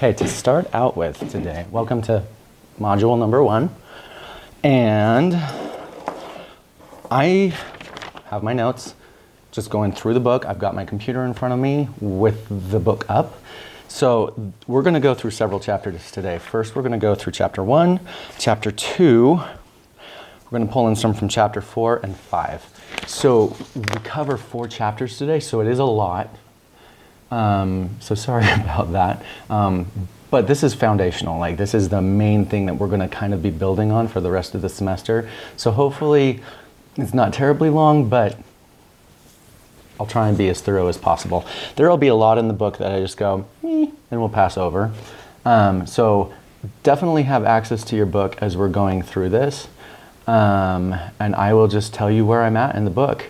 Okay, to start out with today, welcome to module number 1. And I have my notes, just going through the book. I've got my computer in front of me with the book up. So we're going to go through several chapters today. First, we're going to go through chapter 1, chapter 2. We're going to pull in some from chapter 4 and 5. So we cover 4 chapters today, so it is a lot. So sorry about that. But this is foundational. Like, this is the main thing that we're going to kind of be building on for the rest of the semester. So hopefully it's not terribly long, but I'll try and be as thorough as possible. There will be a lot in the book that I just go, and we'll pass over. So definitely have access to your book as we're going through this. And I will just tell you where I'm at in the book.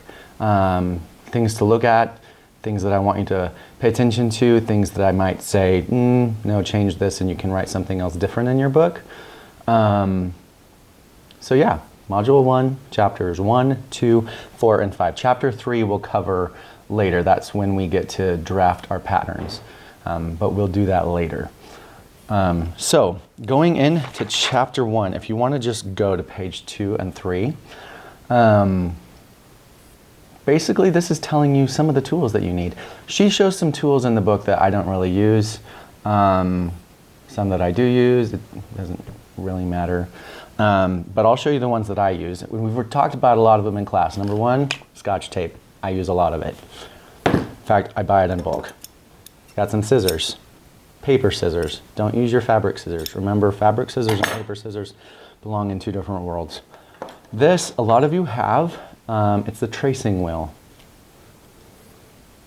Things to look at, things that I want you to pay attention to, things that I might say, no, change this, and you can write something else different in your book. So yeah, module 1, chapters 1, 2, 4, and 5. Chapter 3 we'll cover later. That's when we get to draft our patterns, but we'll do that later. So going into chapter 1, if you want to just go to page 2 and 3, basically, this is telling you some of the tools that you need. She shows some tools in the book that I don't really use. Some that I do use, it doesn't really matter. But I'll show you the ones that I use. We've talked about a lot of them in class. Number 1, Scotch tape. I use a lot of it. In fact, I buy it in bulk. Got some scissors. Paper scissors. Don't use your fabric scissors. Remember, fabric scissors and paper scissors belong in 2 different worlds. This, a lot of you have. It's the tracing wheel.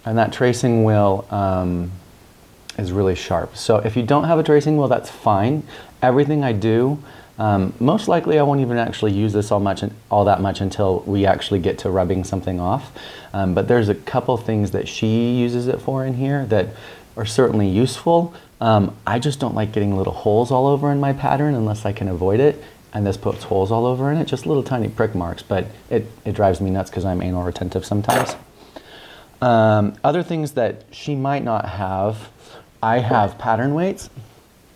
And that tracing wheel is really sharp. So if you don't have a tracing wheel, that's fine. Everything I do, most likely I won't even actually use this all that much until we actually get to rubbing something off. But there's a couple things that she uses it for in here that are certainly useful. I just don't like getting little holes all over in my pattern unless I can avoid it. And this puts holes all over in it, just little tiny prick marks, but it drives me nuts because I'm anal retentive sometimes. Other things that she might not have, I have pattern weights.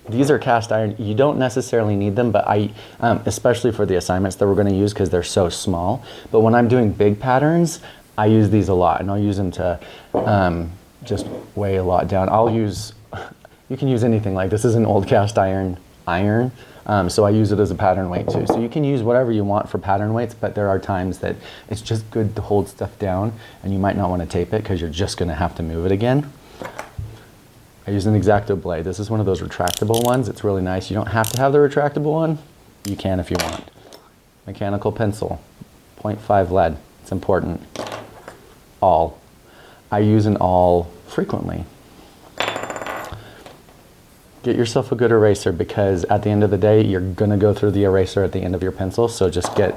These are cast iron. You don't necessarily need them, but I, especially for the assignments that we're going to use because they're so small. But when I'm doing big patterns, I use these a lot, and I'll use them to just weigh a lot down. You can use anything. Like, this is an old cast iron. So I use it as a pattern weight too. So you can use whatever you want for pattern weights, but there are times that it's just good to hold stuff down and you might not want to tape it because you're just going to have to move it again. I use an X-Acto blade. This is one of those retractable ones. It's really nice. You don't have to have the retractable one. You can if you want. Mechanical pencil, 0.5 lead. It's important. Awl. I use an awl frequently. Get yourself a good eraser because at the end of the day, you're going to go through the eraser at the end of your pencil. So just get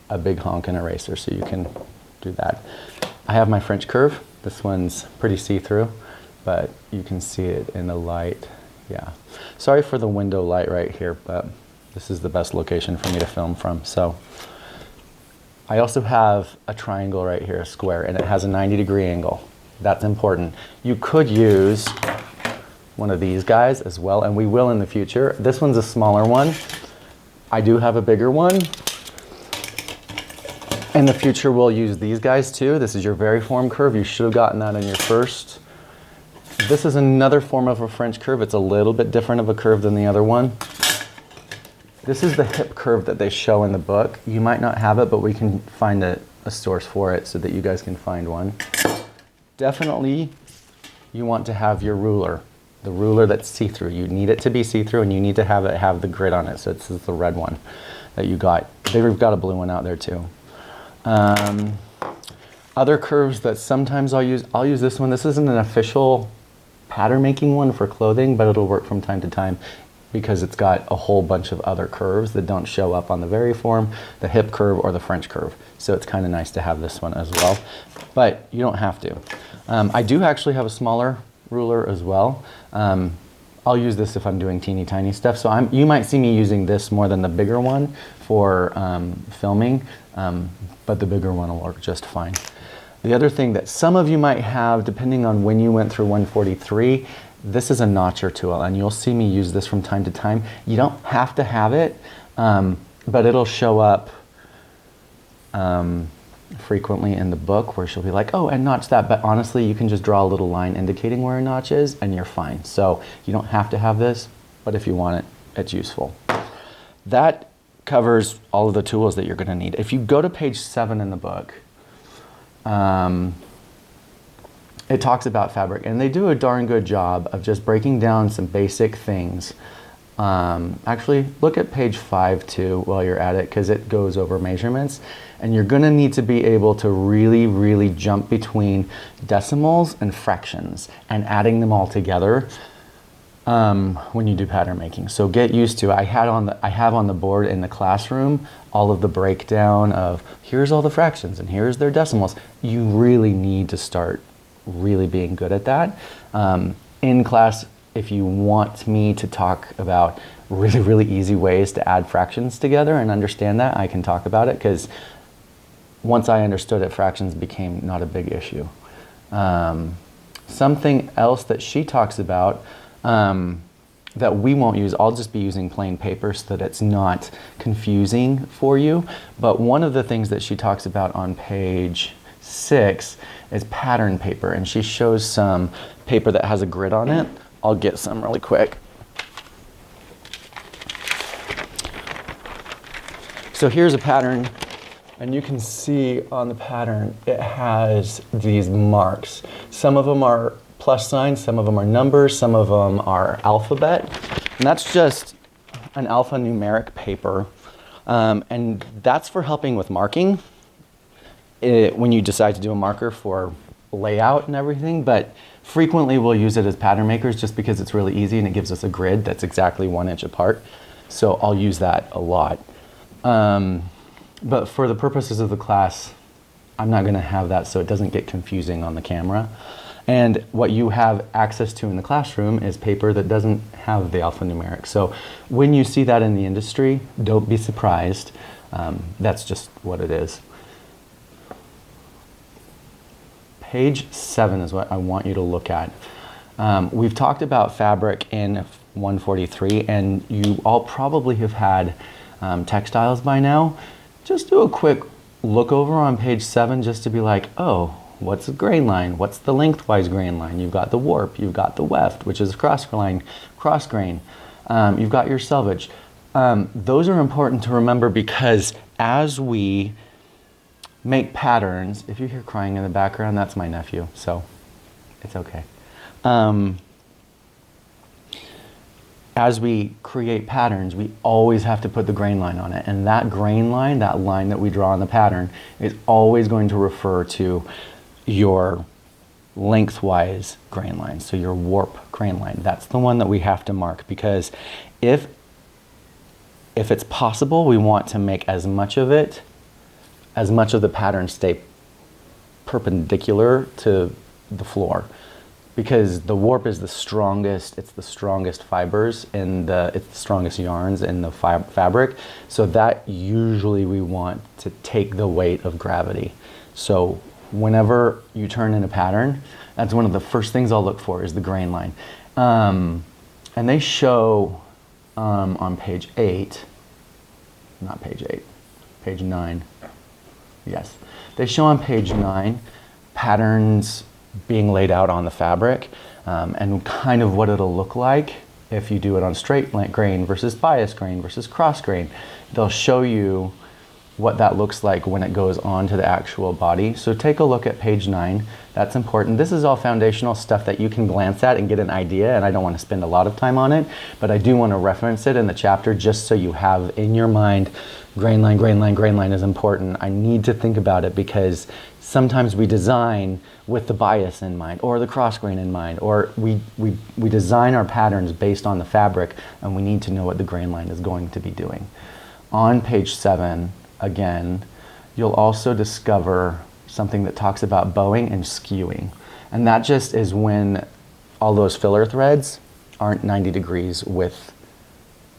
a big honkin' eraser so you can do that. I have my French curve. This one's pretty see-through, but you can see it in the light. Yeah. Sorry for the window light right here, but this is the best location for me to film from. So I also have a triangle right here, a square, and it has a 90-degree angle. That's important. You could use one of these guys as well, and we will in the future. This one's a smaller one. I do have a bigger one. In the future, we'll use these guys too. This is your variform curve. You should have gotten that in your first. This is another form of a French curve. It's a little bit different of a curve than the other one. This is the hip curve that they show in the book. You might not have it, but we can find a source for it so that you guys can find one. Definitely, you want to have your ruler. The ruler that's see-through. You need it to be see-through and you need to have it have the grid on it. So this is the red one that you got. They've got a blue one out there too. Other curves that sometimes I'll use this one. This isn't an official pattern making one for clothing, but it'll work from time to time because it's got a whole bunch of other curves that don't show up on the variform, the hip curve, or the French curve. So it's kind of nice to have this one as well, but you don't have to. I do actually have a smaller ruler as well. I'll use this if I'm doing teeny tiny stuff. So you might see me using this more than the bigger one for filming, but the bigger one will work just fine. The other thing that some of you might have, depending on when you went through 143, this is a notcher tool, and you'll see me use this from time to time. You don't have to have it, but it'll show up frequently in the book where she'll be like, oh, and notch that. But honestly, you can just draw a little line indicating where a notch is and you're fine. So you don't have to have this, but if you want it, it's useful. That covers all of the tools that you're going to need. If you go to page 7 in the book, it talks about fabric, and they do a darn good job of just breaking down some basic things. Actually, look at page 5 too while you're at it, because it goes over measurements, and you're going to need to be able to really, really jump between decimals and fractions and adding them all together when you do pattern making. So get used to it. I have on the board in the classroom all of the breakdown of here's all the fractions and here's their decimals. You really need to start really being good at that. In class, if you want me to talk about really, really easy ways to add fractions together and understand that, I can talk about it, because once I understood it, fractions became not a big issue. Something else that she talks about that we won't use, I'll just be using plain paper so that it's not confusing for you. But one of the things that she talks about on page 6 is pattern paper, and she shows some paper that has a grid on it. I'll get some really quick. So here's a pattern, and you can see on the pattern it has these marks. Some of them are plus signs, some of them are numbers, some of them are alphabet, and that's just an alphanumeric paper, and that's for helping with marking when you decide to do a marker for layout and everything. But frequently we'll use it as pattern makers just because it's really easy and it gives us a grid that's exactly 1 inch apart. So I'll use that a lot. But for the purposes of the class, I'm not going to have that so it doesn't get confusing on the camera. And what you have access to in the classroom is paper that doesn't have the alphanumeric. So when you see that in the industry, don't be surprised. That's just what it is. Page 7 is what I want you to look at. We've talked about fabric in 143, and you all probably have had textiles by now. Just do a quick look over on page 7 just to be like, oh, what's the grain line? What's the lengthwise grain line? You've got the warp, you've got the weft, which is cross grain. You've got your selvage. Those are important to remember because as we make patterns, if you hear crying in the background, that's my nephew, so it's okay. As we create patterns, we always have to put the grain line on it. And that grain line, that line that we draw on the pattern, is always going to refer to your lengthwise grain line, so your warp grain line. That's the one that we have to mark, because if it's possible, we want to make as much of the pattern stay perpendicular to the floor, because the warp is the strongest, it's the strongest fibers and it's the strongest yarns in the fabric. So that usually we want to take the weight of gravity. So whenever you turn in a pattern, that's one of the first things I'll look for is the grain line. And they show on page 8, not page 8, page 9. Yes, they show on page 9 patterns being laid out on the fabric and kind of what it'll look like if you do it on straight grain versus bias grain versus cross grain. They'll show you what that looks like when it goes onto the actual body. So take a look at page 9. That's important. This is all foundational stuff that you can glance at and get an idea, and I don't want to spend a lot of time on it, but I do want to reference it in the chapter just so you have in your mind, grain line, grain line, grain line is important. I need to think about it because sometimes we design with the bias in mind or the cross grain in mind, or we design our patterns based on the fabric, and we need to know what the grain line is going to be doing. On page 7, again, you'll also discover something that talks about bowing and skewing. And that just is when all those filler threads aren't 90 degrees with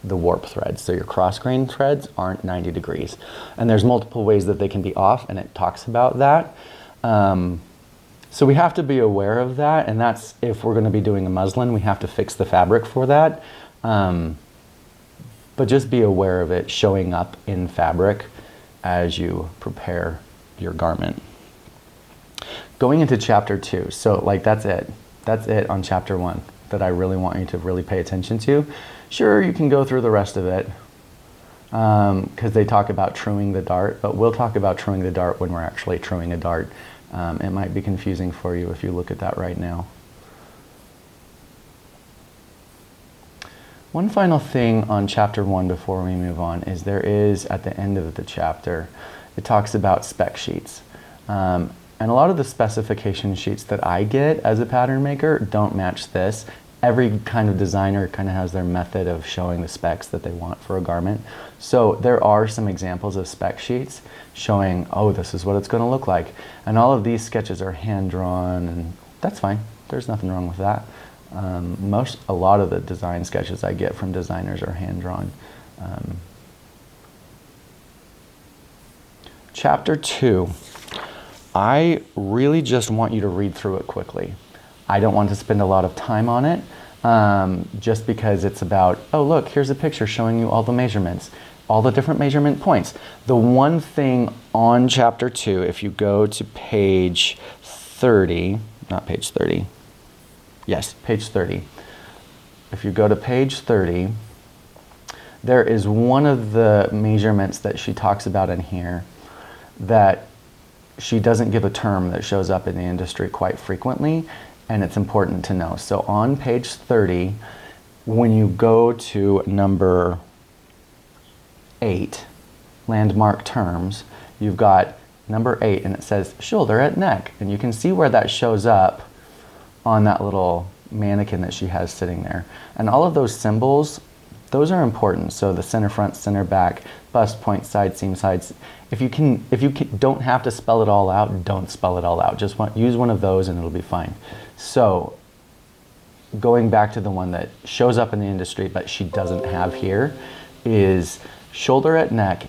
the warp threads. So your cross grain threads aren't 90 degrees. And there's multiple ways that they can be off, and it talks about that. So we have to be aware of that, and that's if we're going to be doing a muslin, we have to fix the fabric for that. But just be aware of it showing up in fabric as you prepare your garment. Going into chapter 2, so like that's it. That's it on chapter 1 that I really want you to really pay attention to. Sure, you can go through the rest of it because they talk about truing the dart, but we'll talk about truing the dart when we're actually truing a dart. It might be confusing for you if you look at that right now. One final thing on chapter 1 before we move on is there is, at the end of the chapter, it talks about spec sheets. And a lot of the specification sheets that I get as a pattern maker don't match this. Every kind of designer kind of has their method of showing the specs that they want for a garment. So there are some examples of spec sheets showing, oh, this is what it's going to look like. And all of these sketches are hand-drawn, and that's fine. There's nothing wrong with that. A lot of the design sketches I get from designers are hand-drawn. Chapter 2, I really just want you to read through it quickly. I don't want to spend a lot of time on it, just because it's about, oh look, here's a picture showing you all the measurements, all the different measurement points. The one thing on chapter 2, if you go to page 30, not page 30, yes, page 30. If you go to page 30, there is one of the measurements that she talks about in here that she doesn't give a term that shows up in the industry quite frequently, and it's important to know. So on page 30, when you go to number 8, landmark terms, you've got number 8, and it says shoulder at neck, and you can see where that shows up on that little mannequin that she has sitting there. And all of those symbols, those are important. So the center front, center back, bust point, side seam, sides. If you don't have to spell it all out, don't spell it all out. Just use one of those and it'll be fine. So going back to the one that shows up in the industry but she doesn't have here is shoulder at neck.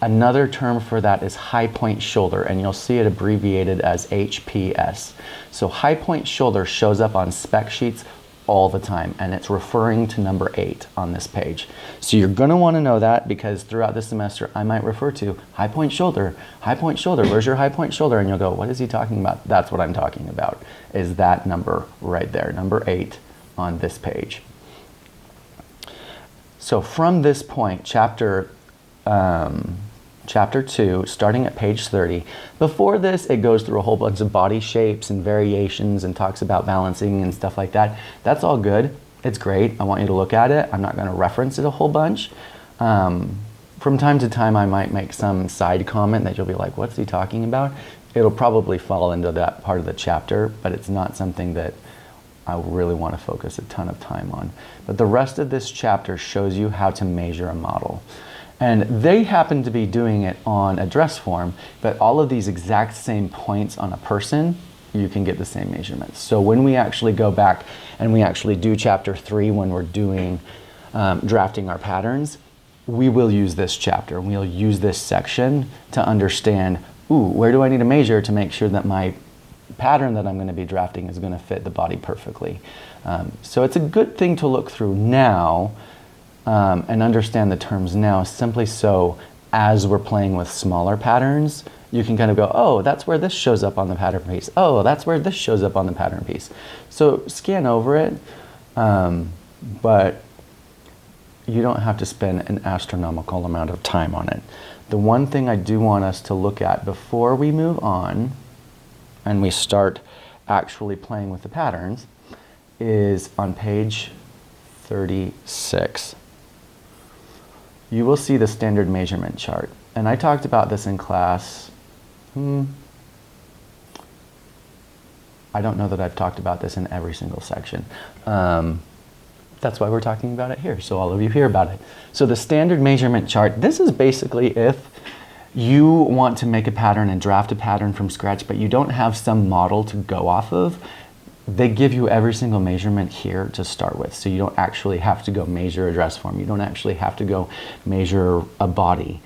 Another term for that is high point shoulder, and you'll see it abbreviated as HPS. So high point shoulder shows up on spec sheets all the time, and it's referring to number 8 on this page. So you're going to want to know that, because throughout the semester I might refer to high point shoulder, where's your high point shoulder? And you'll go, what is he talking about? That's what I'm talking about, is that number right there, number 8 on this page. So from this point, chapter 2, starting at page 30. Before this, it goes through a whole bunch of body shapes and variations and talks about balancing and stuff like that. That's all good. It's great. I want you to look at it. I'm not going to reference it a whole bunch. From time to time, I might make some side comment that you'll be like, what's he talking about? It'll probably fall into that part of the chapter, but it's not something that I really want to focus a ton of time on. But the rest of this chapter shows you how to measure a model. And they happen to be doing it on a dress form, but all of these exact same points on a person, you can get the same measurements. So when we actually go back and we actually do chapter 3 when we're doing drafting our patterns, we will use this chapter. We'll use this section to understand, where do I need to measure to make sure that my pattern that I'm going to be drafting is going to fit the body perfectly. So it's a good thing to look through now and understand the terms now, simply so as we're playing with smaller patterns, you can kind of go, oh, that's where this shows up on the pattern piece. Oh, that's where this shows up on the pattern piece. So scan over it, but you don't have to spend an astronomical amount of time on it. The one thing I do want us to look at before we move on and we start actually playing with the patterns is on page 36. You will see the standard measurement chart. And I talked about this in class. I don't know that I've talked about this in every single section. That's why we're talking about it here, so all of you hear about it. So the standard measurement chart, this is basically if you want to make a pattern and draft a pattern from scratch, but you don't have some model to go off of, they give you every single measurement here to start with. So you don't actually have to go measure a dress form. You don't actually have to go measure a body.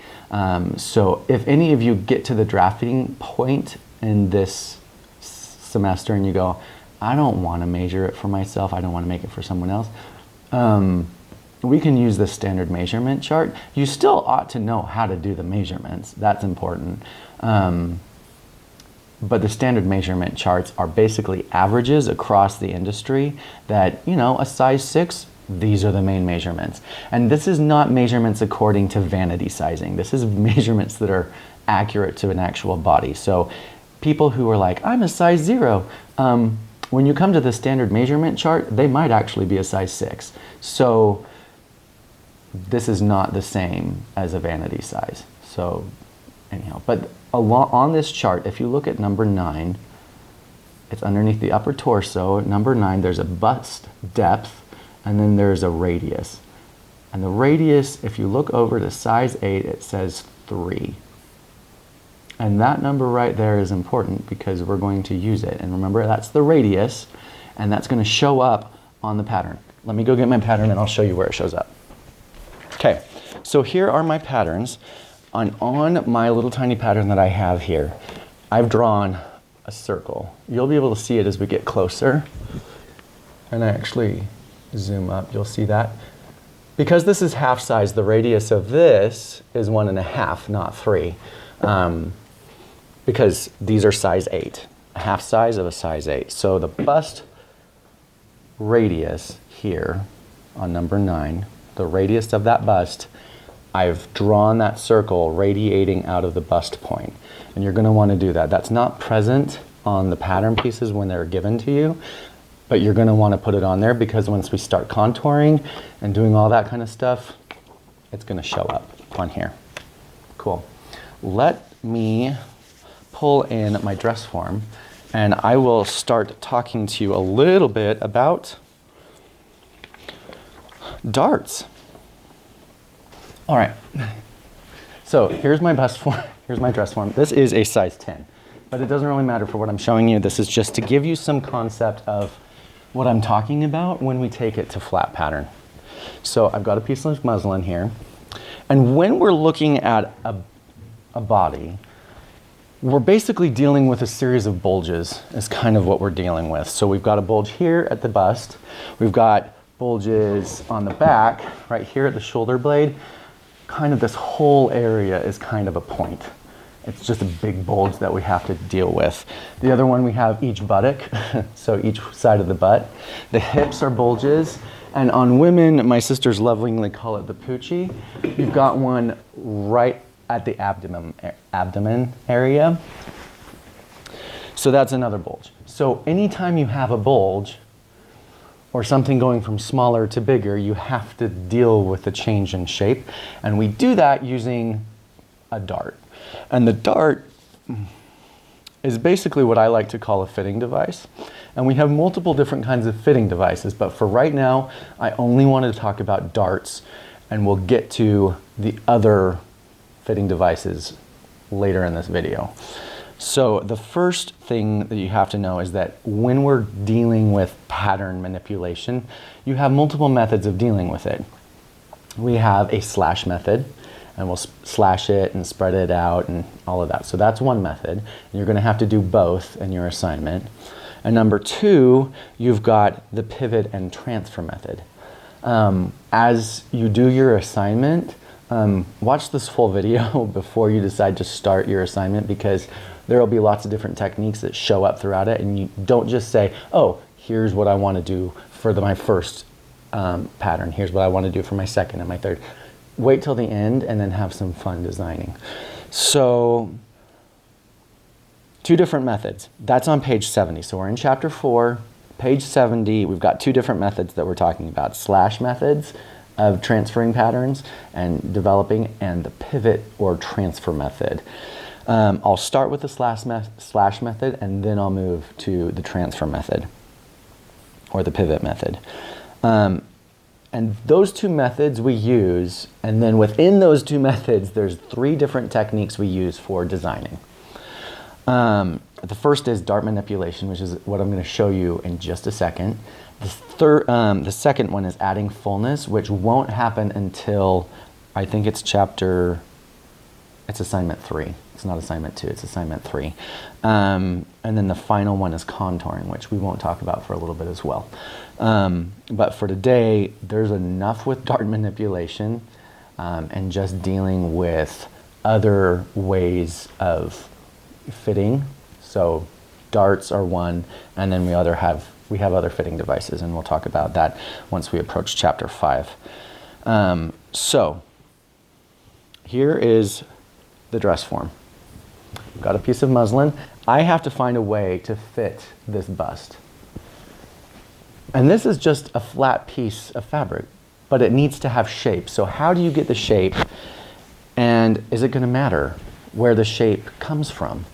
So if any of you get to the drafting point in this semester and you go, I don't want to measure it for myself, I don't want to make it for someone else, we can use the standard measurement chart. You still ought to know how to do the measurements. That's important. But the standard measurement charts are basically averages across the industry that, you know, a size 6, these are the main measurements. And this is not measurements according to vanity sizing. This is measurements that are accurate to an actual body. So people who are like, I'm a size 0, when you come to the standard measurement chart, they might actually be a size 6. So this is not the same as a vanity size. So anyhow, but on this chart, if you look at number 9, it's underneath the upper torso. At number 9, there's a bust depth, and then there's a radius. And the radius, if you look over to size 8, it says 3. And that number right there is important because we're going to use it. And remember, that's the radius, and that's going to show up on the pattern. Let me go get my pattern, and I'll show you where it shows up. Okay, so here are my patterns. On my little tiny pattern that I have here, I've drawn a circle. You'll be able to see it as we get closer. And I actually zoom up, you'll see that. Because this is half size, the radius of this is 1.5, not 3. Because these are size 8, a half size of a size 8. So the bust radius here on number 9, the radius of that bust, I've drawn that circle radiating out of the bust point. And you're going to want to do that. That's not present on the pattern pieces when they're given to you, but you're going to want to put it on there because once we start contouring and doing all that kind of stuff, it's going to show up on here. Cool. Let me pull in my dress form and I will start talking to you a little bit about darts. All right, so here's my bust form, here's my dress form. This is a size 10, but it doesn't really matter for what I'm showing you. This is just to give you some concept of what I'm talking about when we take it to flat pattern. So I've got a piece of muslin here, and when we're looking at a body, we're basically dealing with a series of bulges is kind of what we're dealing with. So we've got a bulge here at the bust, we've got bulges on the back, right here at the shoulder blade. Kind of this whole area is kind of a point. It's just a big bulge that we have to deal with. The other one, we have each buttock, so each side of the butt. The hips are bulges, and on women, my sisters lovingly call it the poochie. You've got one right at the abdomen area. So that's another bulge. So anytime you have a bulge, or something going from smaller to bigger, you have to deal with the change in shape. And we do that using a dart. And the dart is basically what I like to call a fitting device. And we have multiple different kinds of fitting devices, but for right now, I only wanted to talk about darts, and we'll get to the other fitting devices later in this video. So the first thing that you have to know is that when we're dealing with pattern manipulation, you have multiple methods of dealing with it. We have a slash method, and we'll slash it and spread it out and all of that. So that's one method. And you're going to have to do both in your assignment. And number 2, you've got the pivot and transfer method. As you do your assignment, watch this full video before you decide to start your assignment, because there will be lots of different techniques that show up throughout it, and you don't just say, oh, here's what I want to do for my first pattern, here's what I want to do for my second and my third. Wait till the end and then have some fun designing. So 2 different methods. That's on page 70. So we're in chapter 4, page 70. We've got 2 different methods that we're talking about. Slash methods of transferring patterns and developing, and the pivot or transfer method. I'll start with the slash method, and then I'll move to the transfer method or the pivot method. And those 2 methods we use, and then within those 2 methods, there's 3 different techniques we use for designing. The first is dart manipulation, which is what I'm going to show you in just a second. The second one is adding fullness, which won't happen until, I think it's assignment 3. it's not assignment 2, it's assignment 3. And then the final one is contouring, which we won't talk about for a little bit as well. But for today, there's enough with dart manipulation and just dealing with other ways of fitting. So darts are one, and then we have other fitting devices, and we'll talk about that once we approach chapter 5. So here is the dress form. Got a piece of muslin. I have to find a way to fit this bust. And this is just a flat piece of fabric, but it needs to have shape. So how do you get the shape? And is it going to matter where the shape comes from?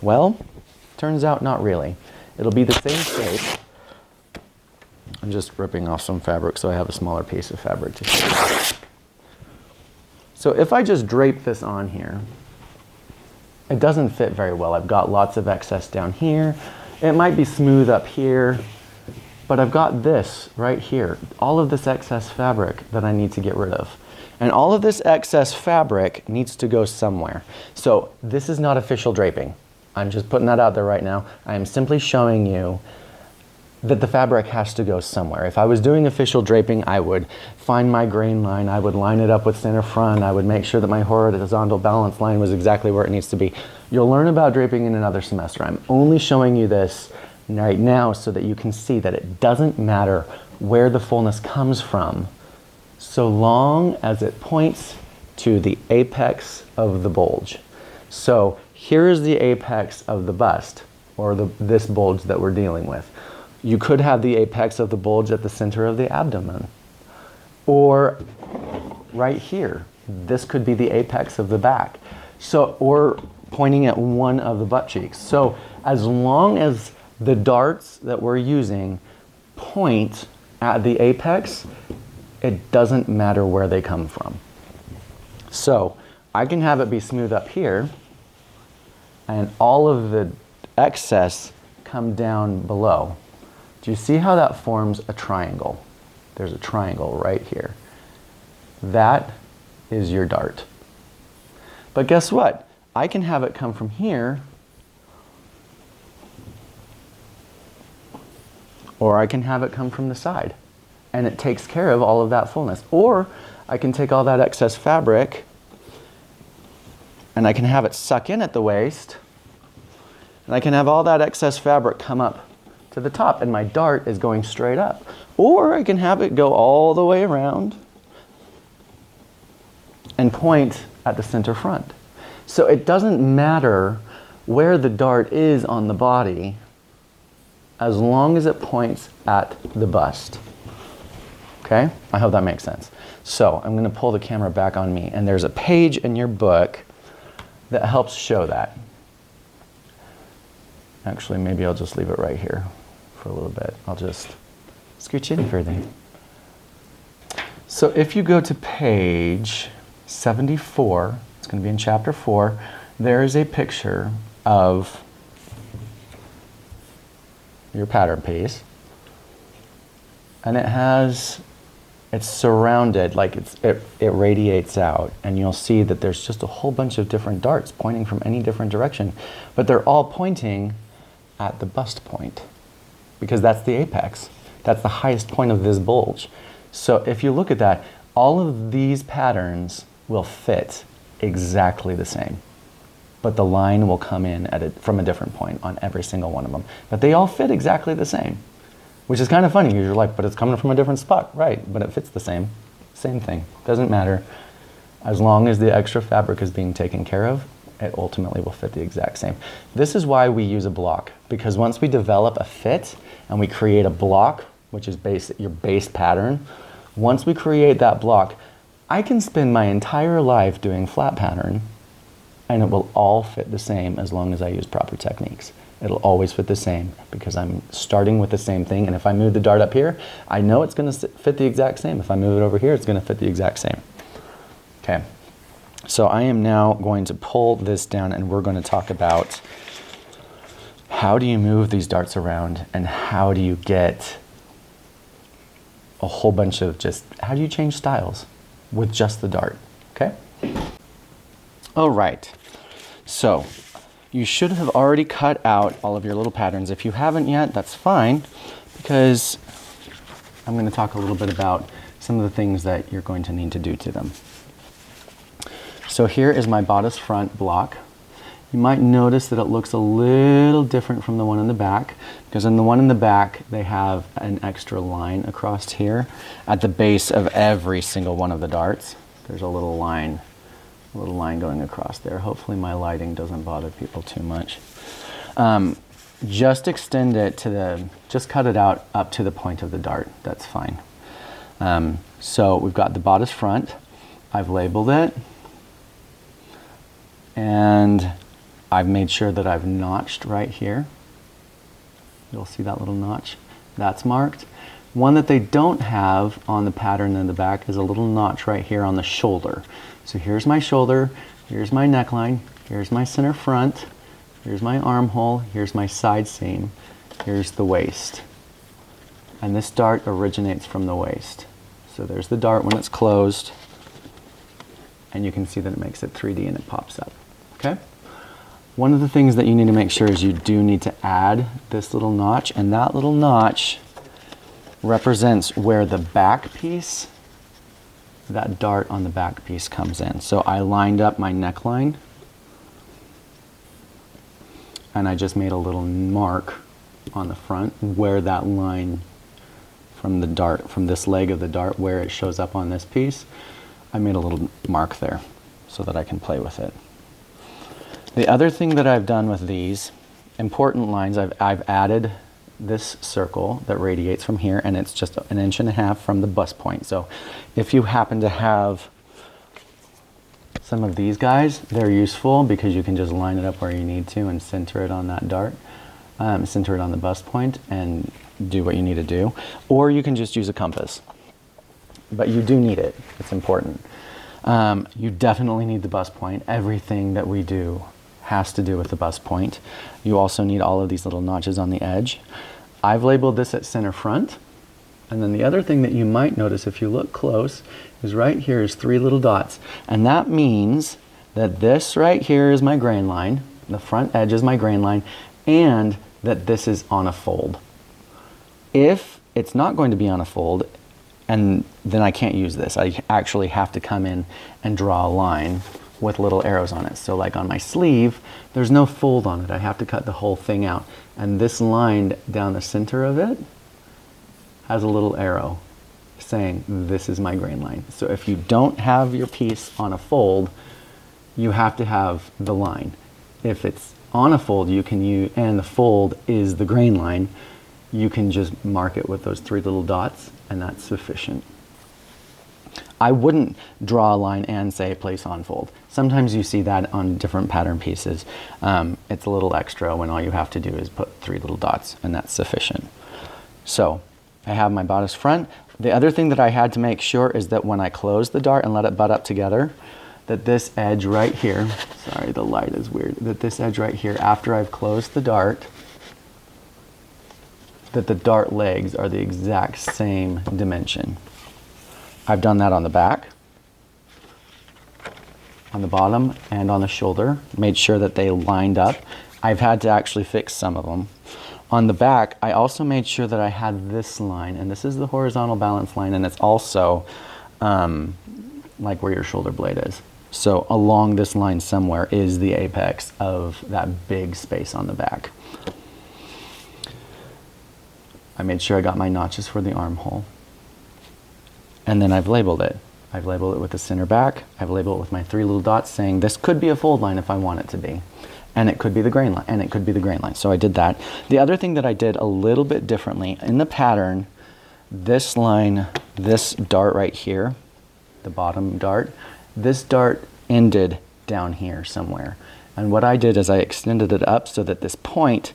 Well, turns out not really. It'll be the same shape. I'm just ripping off some fabric so I have a smaller piece of fabric to show you. So if I just drape this on here, it doesn't fit very well. I've got lots of excess down here. It might be smooth up here, but I've got this right here, all of this excess fabric that I need to get rid of. And all of this excess fabric needs to go somewhere. So this is not official draping. I'm just putting that out there right now. I am simply showing you that the fabric has to go somewhere. If I was doing official draping, I would find my grain line, I would line it up with center front, I would make sure that my horizontal balance line was exactly where it needs to be. You'll learn about draping in another semester. I'm only showing you this right now so that you can see that it doesn't matter where the fullness comes from, so long as it points to the apex of the bulge. So here is the apex of the bust, or this bulge that we're dealing with. You could have the apex of the bulge at the center of the abdomen, or right here. This could be the apex of the back. So, or pointing at one of the butt cheeks. So as long as the darts that we're using point at the apex, it doesn't matter where they come from. So I can have it be smooth up here, and all of the excess come down below. Do you see how that forms a triangle? There's a triangle right here. That is your dart. But guess what? I can have it come from here, or I can have it come from the side, and it takes care of all of that fullness. Or I can take all that excess fabric and I can have it suck in at the waist, and I can have all that excess fabric come up to the top, and my dart is going straight up. Or I can have it go all the way around and point at the center front. So it doesn't matter where the dart is on the body as long as it points at the bust. Okay? I hope that makes sense. So I'm going to pull the camera back on me, and there's a page in your book that helps show that. Actually, maybe I'll just leave it right here for a little bit. I'll just scooch in further. So if you go to page 74, it's going to be in chapter 4, there is a picture of your pattern piece, and it's surrounded, like it radiates out, and you'll see that there's just a whole bunch of different darts pointing from any different direction, but they're all pointing at the bust point, because that's the apex. That's the highest point of this bulge. So if you look at that, all of these patterns will fit exactly the same, but the line will come in from a different point on every single one of them. But they all fit exactly the same, which is kind of funny. You're like, but it's coming from a different spot. Right, but it fits the same thing. Doesn't matter. As long as the extra fabric is being taken care of, it ultimately will fit the exact same. This is why we use a block, because once we develop a fit and we create a block, which is your base pattern, once we create that block, I can spend my entire life doing flat pattern, and it will all fit the same as long as I use proper techniques. It'll always fit the same because I'm starting with the same thing, and if I move the dart up here, I know it's going to fit the exact same. If I move it over here, it's going to fit the exact same. Okay, so I am now going to pull this down, and we're going to talk about how do you move these darts around, and how do you get a whole bunch of how do you change styles with just the dart, okay? All right, So you should have already cut out all of your little patterns. If you haven't yet, that's fine, because I'm going to talk a little bit about some of the things that you're going to need to do to them. So here is my bodice front block. You might notice that it looks a little different from the one in the back, because in the one in the back they have an extra line across here at the base of every single one of the darts. There's a little line going across there. Hopefully my lighting doesn't bother people too much. Just extend it to just cut it out up to the point of the dart. That's fine. So we've got the bodice front. I've labeled it, and I've made sure that I've notched right here. You'll see that little notch. That's marked. One that they don't have on the pattern in the back is a little notch right here on the shoulder. So here's my shoulder, here's my neckline, here's my center front, here's my armhole, here's my side seam, here's the waist. And this dart originates from the waist. So there's the dart when it's closed, and you can see that it makes it 3D and it pops up. Okay? One of the things that you need to make sure is you do need to add this little notch, and that little notch represents where the back piece, that dart on the back piece comes in. So I lined up my neckline, and I just made a little mark on the front where that line from the dart, from this leg of the dart, where it shows up on this piece. I made a little mark there so that I can play with it. The other thing that I've done with these important lines, I've added this circle that radiates from here, and it's just 1.5 inches from the bust point. So if you happen to have some of these guys, they're useful because you can just line it up where you need to and center it on that dart, center it on the bust point, and do what you need to do. Or you can just use a compass. But you do need it. It's important. You definitely need the bust point. Everything that we do has to do with the bust point. You also need all of these little notches on the edge. I've labeled this at center front. And then the other thing that you might notice if you look close is right here is 3 little dots. And that means that this right here is my grain line, the front edge is my grain line, and that this is on a fold. If it's not going to be on a fold, and then I can't use this. I actually have to come in and draw a line with little arrows on it. So like on my sleeve, there's no fold on it. I have to cut the whole thing out. And this line down the center of it has a little arrow saying this is my grain line. So if you don't have your piece on a fold, you have to have the line. If it's on a fold, you can use, and the fold is the grain line, you can just mark it with those 3 little dots, and that's sufficient. I wouldn't draw a line and say place on fold. Sometimes you see that on different pattern pieces. It's a little extra when all you have to do is put 3 little dots, and that's sufficient. So I have my bodice front. The other thing that I had to make sure is that when I close the dart and let it butt up together, that this edge right here, sorry, the light is weird, that this edge right here, after I've closed the dart, that the dart legs are the exact same dimension. I've done that on the back, on the bottom, and on the shoulder. Made sure that they lined up. I've had to actually fix some of them. On the back, I also made sure that I had this line, and this is the horizontal balance line, and it's also like where your shoulder blade is. So along this line somewhere is the apex of that big space on the back. I made sure I got my notches for the armhole. And then I've labeled it. I've labeled it with the center back. I've labeled it with my 3 little dots saying this could be a fold line if I want it to be. And it could be the grain line, and it could be the grain line. So I did that. The other thing that I did a little bit differently, in the pattern, this line, this dart right here, the bottom dart, this dart ended down here somewhere. And what I did is I extended it up so that this point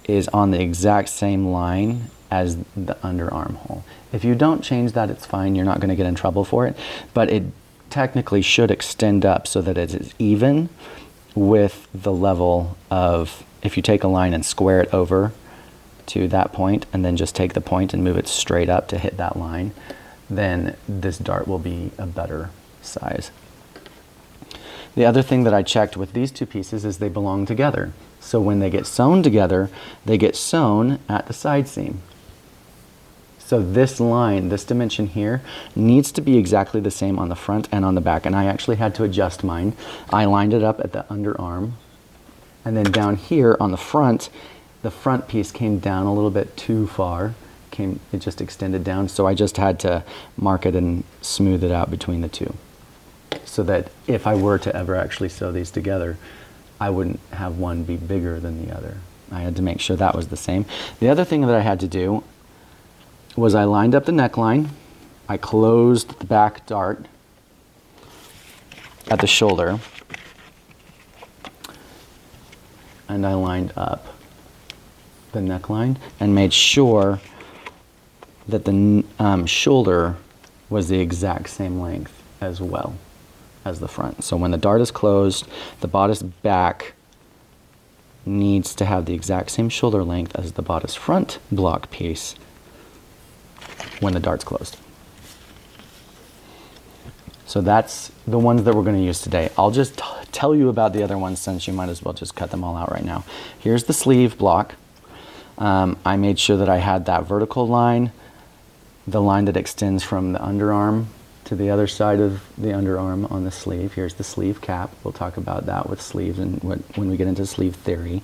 is on the exact same line as the underarm hole. If you don't change that, it's fine. You're not going to get in trouble for it. But it technically should extend up so that it is even with the level of, if you take a line and square it over to that point and then just take the point and move it straight up to hit that line, then this dart will be a better size. The other thing that I checked with these two pieces is they belong together. So when they get sewn together, they get sewn at the side seam. So this line, this dimension here, needs to be exactly the same on the front and on the back. And I actually had to adjust mine. I lined it up at the underarm. And then down here on the front piece came down a little bit too far. It just extended down. So I just had to mark it and smooth it out between the two, so that if I were to ever actually sew these together, I wouldn't have one be bigger than the other. I had to make sure that was the same. The other thing that I had to do was I lined up the neckline, I closed the back dart at the shoulder, and I lined up the neckline and made sure that the shoulder was the exact same length as well as the front. So when the dart is closed, the bodice back needs to have the exact same shoulder length as the bodice front block piece when the dart's closed. So that's the ones that we're going to use today. I'll just tell you about the other ones, since you might as well just cut them all out right now. Here's the sleeve block. I made sure that I had that vertical line, the line that extends from the underarm to the other side of the underarm on the sleeve. Here's the sleeve cap. We'll talk about that with sleeves and when we get into sleeve theory.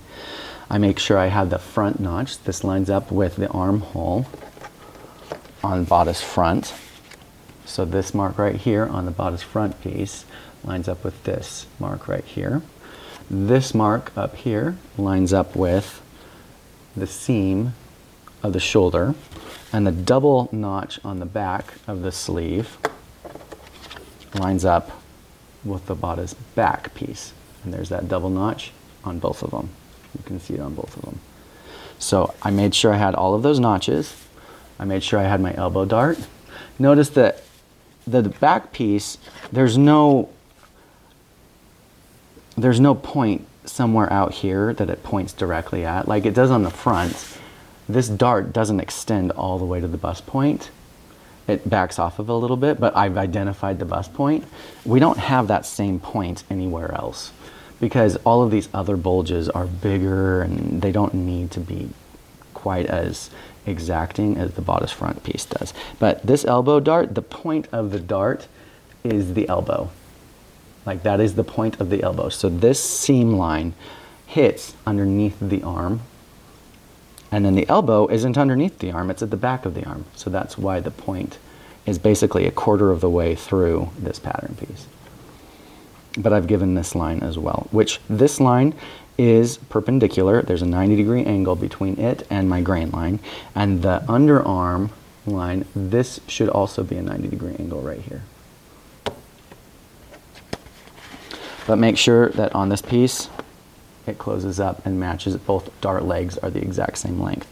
I make sure I have the front notch. This lines up with the armhole on bodice front. So this mark right here on the bodice front piece lines up with this mark right here. This mark up here lines up with the seam of the shoulder, and the double notch on the back of the sleeve lines up with the bodice back piece. And there's that double notch on both of them. You can see it on both of them. So I made sure I had all of those notches. I made sure I had my elbow dart. Notice that the back piece, there's no point somewhere out here that it points directly at, like it does on the front. This dart doesn't extend all the way to the bust point. It backs off of it a little bit, but I've identified the bust point. We don't have that same point anywhere else, because all of these other bulges are bigger and they don't need to be quite as exacting as the bodice front piece does. But this elbow dart, the point of the dart is the elbow. Like that is the point of the elbow. So this seam line hits underneath the arm, and then the elbow isn't underneath the arm, it's at the back of the arm. So that's why the point is basically a quarter of the way through this pattern piece. But I've given this line as well, which this line is perpendicular. There's a 90-degree angle between it and my grain line. And the underarm line, this should also be a 90-degree angle right here. But make sure that on this piece, it closes up and matches. Both dart legs are the exact same length.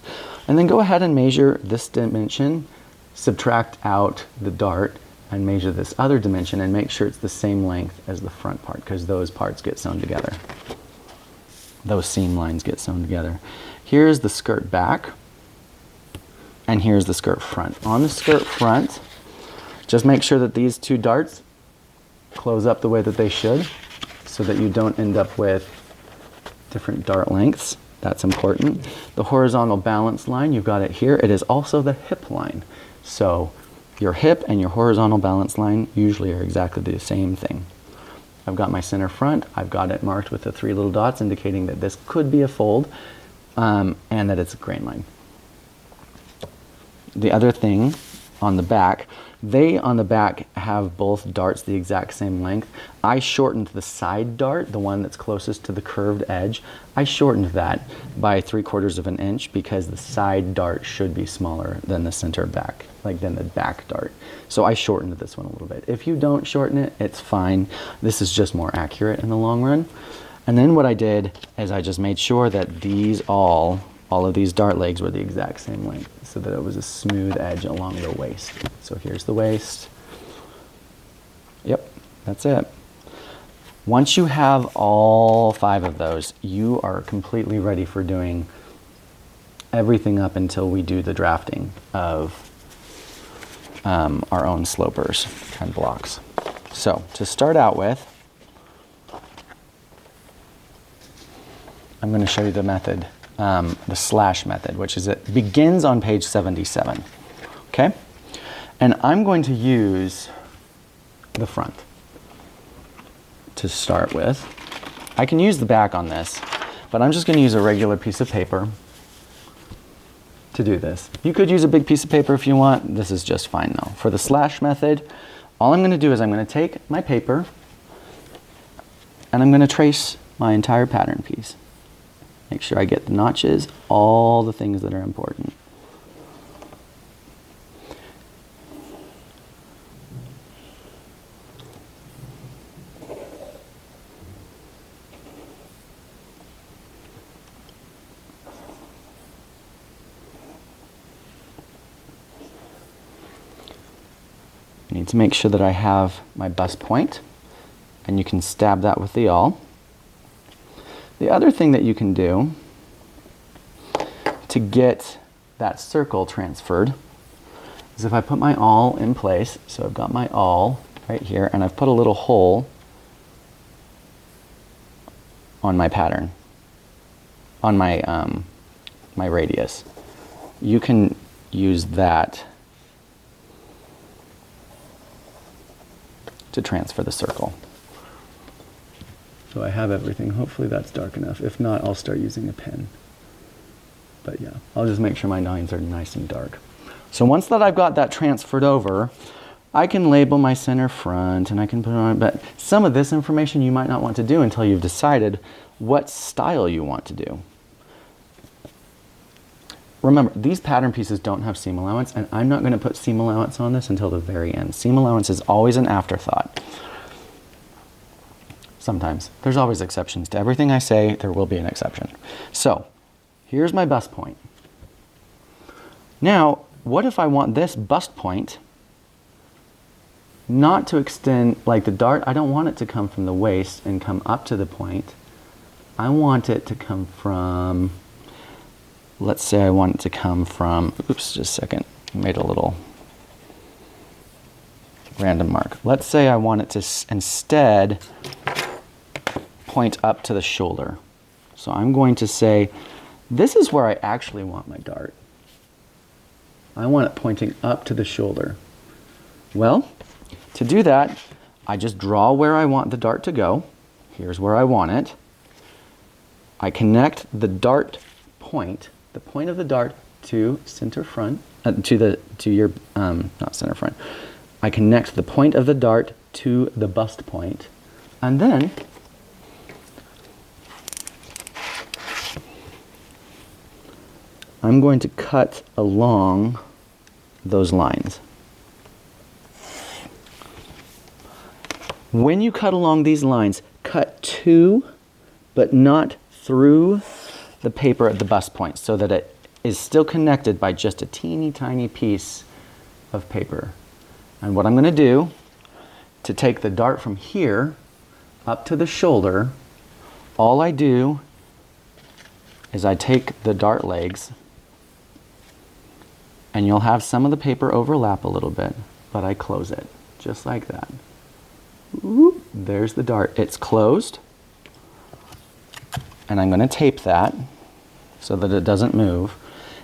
And then go ahead and measure this dimension, subtract out the dart, and measure this other dimension and make sure it's the same length as the front part, because those parts get sewn together. Those seam lines get sewn together. Here's the skirt back, and here's the skirt front. On the skirt front, just make sure that these two darts close up the way that they should, so that you don't end up with different dart lengths. That's important. The horizontal balance line, you've got it here. It is also the hip line. So your hip and your horizontal balance line usually are exactly the same thing. I've got my center front. I've got it marked with the 3 little dots indicating that this could be a fold and that it's a grain line. The other thing on the back, they on the back have both darts the exact same length. I shortened the side dart, the one that's closest to the curved edge. I shortened that by 3/4 of an inch because the side dart should be smaller than the center back, like than the back dart. So I shortened this one a little bit. If you don't shorten it, it's fine. This is just more accurate in the long run. And then what I did is I just made sure that these all of these dart legs were the exact same length, so that it was a smooth edge along the waist. So here's the waist. Yep, that's it. Once you have all 5 of those, you are completely ready for doing everything up until we do the drafting of our own slopers and blocks. So to start out with, I'm going to show you the method, the slash method, which is it begins on page 77. Okay? And I'm going to use the front to start with. I can use the back on this, but I'm just going to use a regular piece of paper to do this. You could use a big piece of paper if you want. This is just fine though. For the slash method, all I'm going to do is I'm going to take my paper and I'm going to trace my entire pattern piece. Make sure I get the notches, all the things that are important. I need to make sure that I have my bust point, and you can stab that with the awl. The other thing that you can do to get that circle transferred is if I put my awl in place, so I've got my awl right here, and I've put a little hole on my pattern, on my, my radius. You can use that to transfer the circle. So I have everything. Hopefully that's dark enough. If not, I'll start using a pen. But yeah, I'll just make sure my lines are nice and dark. So once that I've got that transferred over, I can label my center front and I can put it on, but some of this information you might not want to do until you've decided what style you want to do. Remember, these pattern pieces don't have seam allowance, and I'm not going to put seam allowance on this until the very end. Seam allowance is always an afterthought. Sometimes. There's always exceptions. To everything I say, there will be an exception. So, here's my bust point. Now, what if I want this bust point not to extend, like the dart, I don't want it to come from the waist and come up to the point. I want it to come from, let's say I want it to come from, oops, just a second, I made a little random mark. Let's say I want it to instead point up to the shoulder. So I'm going to say, this is where I actually want my dart. I want it pointing up to the shoulder. Well, to do that, I just draw where I want the dart to go. Here's where I want it. I connect the dart point, the point of the dart, to center front, to your, not center front. I connect the point of the dart to the bust point, and then I'm going to cut along those lines. When you cut along these lines, cut to, but not through the paper at the bust point, so that it is still connected by just a teeny tiny piece of paper. And what I'm going to do to take the dart from here up to the shoulder, all I do is I take the dart legs, and you'll have some of the paper overlap a little bit, but I close it just like that. Whoop, there's the dart. It's closed, and I'm going to tape that so that it doesn't move.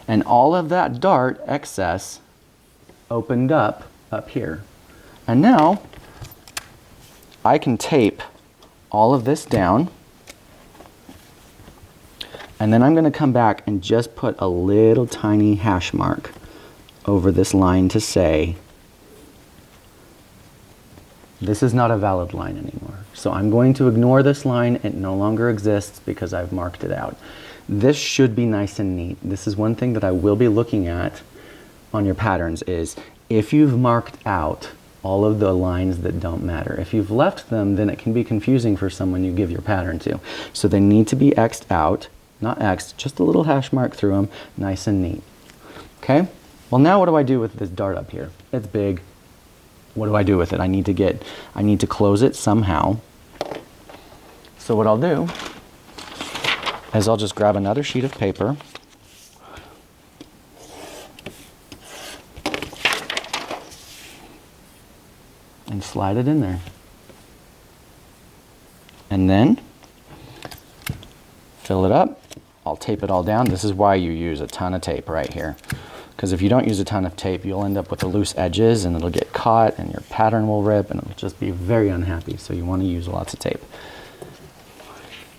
And all of that dart excess opened up here. And now I can tape all of this down, and then I'm going to come back and just put a little tiny hash mark over this line to say, this is not a valid line anymore. So I'm going to ignore this line. It no longer exists because I've marked it out. This should be nice and neat. This is one thing that I will be looking at on your patterns is if you've marked out all of the lines that don't matter. If you've left them, then it can be confusing for someone you give your pattern to. So they need to be X'd out, not X'd, just a little hash mark through them, nice and neat. Okay? Well, now what do I do with this dart up here? It's big. What do I do with it? I need to close it somehow. So what I'll do is I'll just grab another sheet of paper and slide it in there. And then fill it up. I'll tape it all down. This is why you use a ton of tape right here. Because if you don't use a ton of tape, you'll end up with the loose edges and it'll get caught and your pattern will rip and it'll just be very unhappy. So you want to use lots of tape.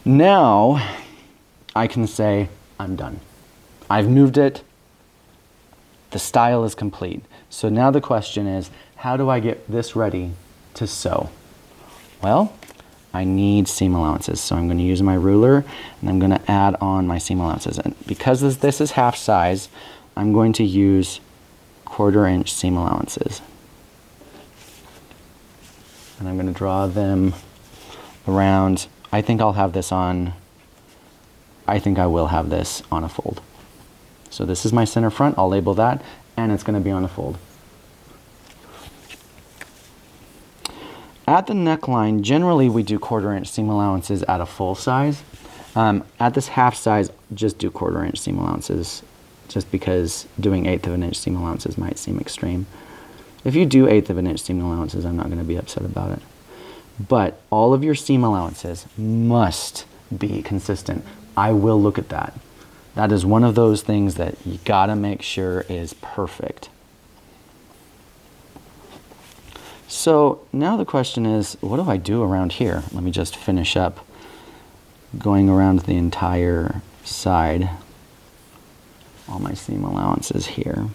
Now I can say I'm done. I've moved it. The style is complete. So now the question is, how do I get this ready to sew? Well, I need seam allowances. So I'm going to use my ruler and I'm going to add on my seam allowances. And because this is half size, I'm going to use 1/4 inch seam allowances. And I'm going to draw them around, I think I will have this on a fold. So this is my center front, I'll label that, and it's going to be on a fold. At the neckline, generally we do 1/4 inch seam allowances at a full size. At this half size, just do 1/4 inch seam allowances, just because doing 1/8 of an inch seam allowances might seem extreme. If you do 1/8 of an inch seam allowances, I'm not going to be upset about it. But all of your seam allowances must be consistent. I will look at that. That is one of those things that you gotta make sure is perfect. So now the question is, what do I do around here? Let me just finish up going around the entire side. All my seam allowances here.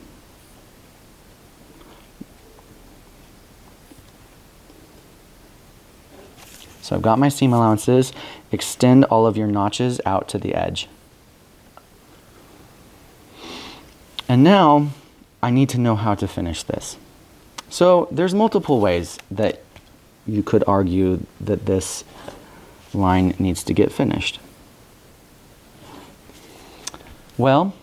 So I've got my seam allowances. Extend all of your notches out to the edge. And now I need to know how to finish this. So there's multiple ways that you could argue that this line needs to get finished. Well,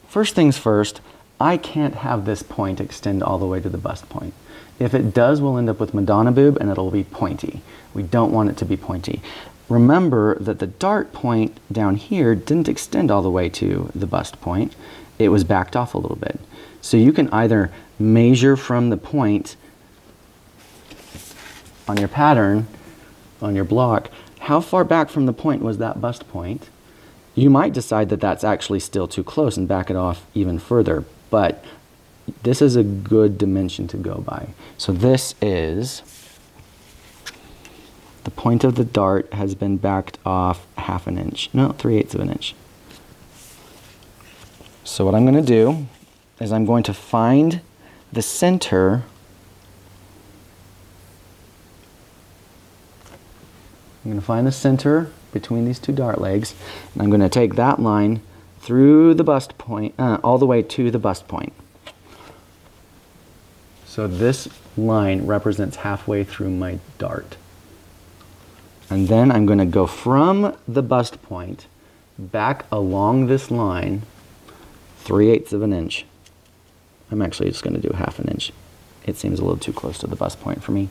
first things first, I can't have this point extend all the way to the bust point. If it does, we'll end up with Madonna boob and it'll be pointy. We don't want it to be pointy. Remember that the dart point down here didn't extend all the way to the bust point. It was backed off a little bit. So you can either measure from the point on your pattern, on your block, how far back from the point was that bust point. You might decide that that's actually still too close and back it off even further, but this is a good dimension to go by. So this is, the point of the dart has been backed off 1/2 inch, no, 3/8 of an inch. So what I'm going to do is I'm going to find the center. I'm going to find the center between these two dart legs, and I'm going to take that line through the bust point, all the way to the bust point. So this line represents halfway through my dart. And then I'm going to go from the bust point back along this line 3/8 of an inch. I'm actually just going to do 1/2 inch. It seems a little too close to the bust point for me.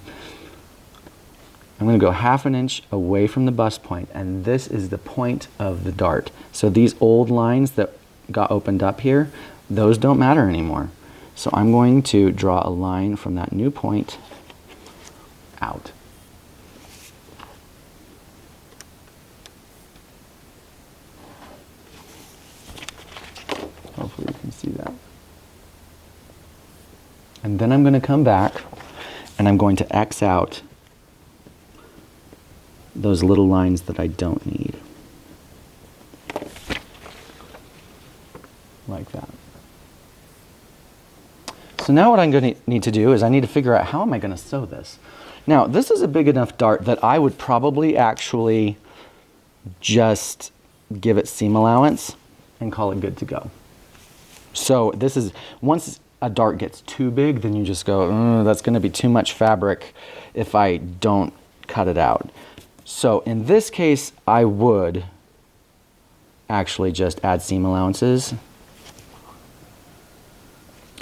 I'm going to go 1/2 inch away from the bust point, and this is the point of the dart. So these old lines that got opened up here, those don't matter anymore. So I'm going to draw a line from that new point out. Hopefully you can see that. And then I'm going to come back and I'm going to X out those little lines that I don't need. Like that. So now what I'm going to need to do is I need to figure out how am I going to sew this. Now this is a big enough dart that I would probably actually just give it seam allowance and call it good to go. So this is, once a dart gets too big, then you just go, that's going to be too much fabric if I don't cut it out. So in this case, I would actually just add seam allowances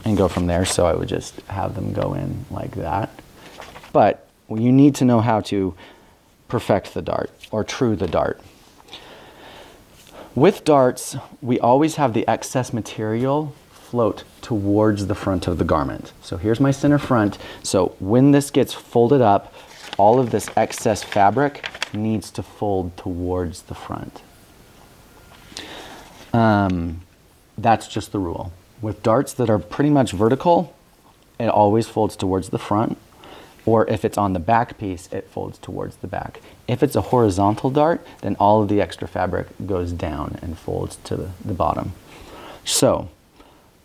and go from there. So I would just have them go in like that. But you need to know how to perfect the dart or true the dart. With darts, we always have the excess material float towards the front of the garment. So here's my center front. So when this gets folded up, all of this excess fabric needs to fold towards the front. That's just the rule. With darts that are pretty much vertical, it always folds towards the front, or if it's on the back piece, it folds towards the back. If it's a horizontal dart, then all of the extra fabric goes down and folds to the bottom. So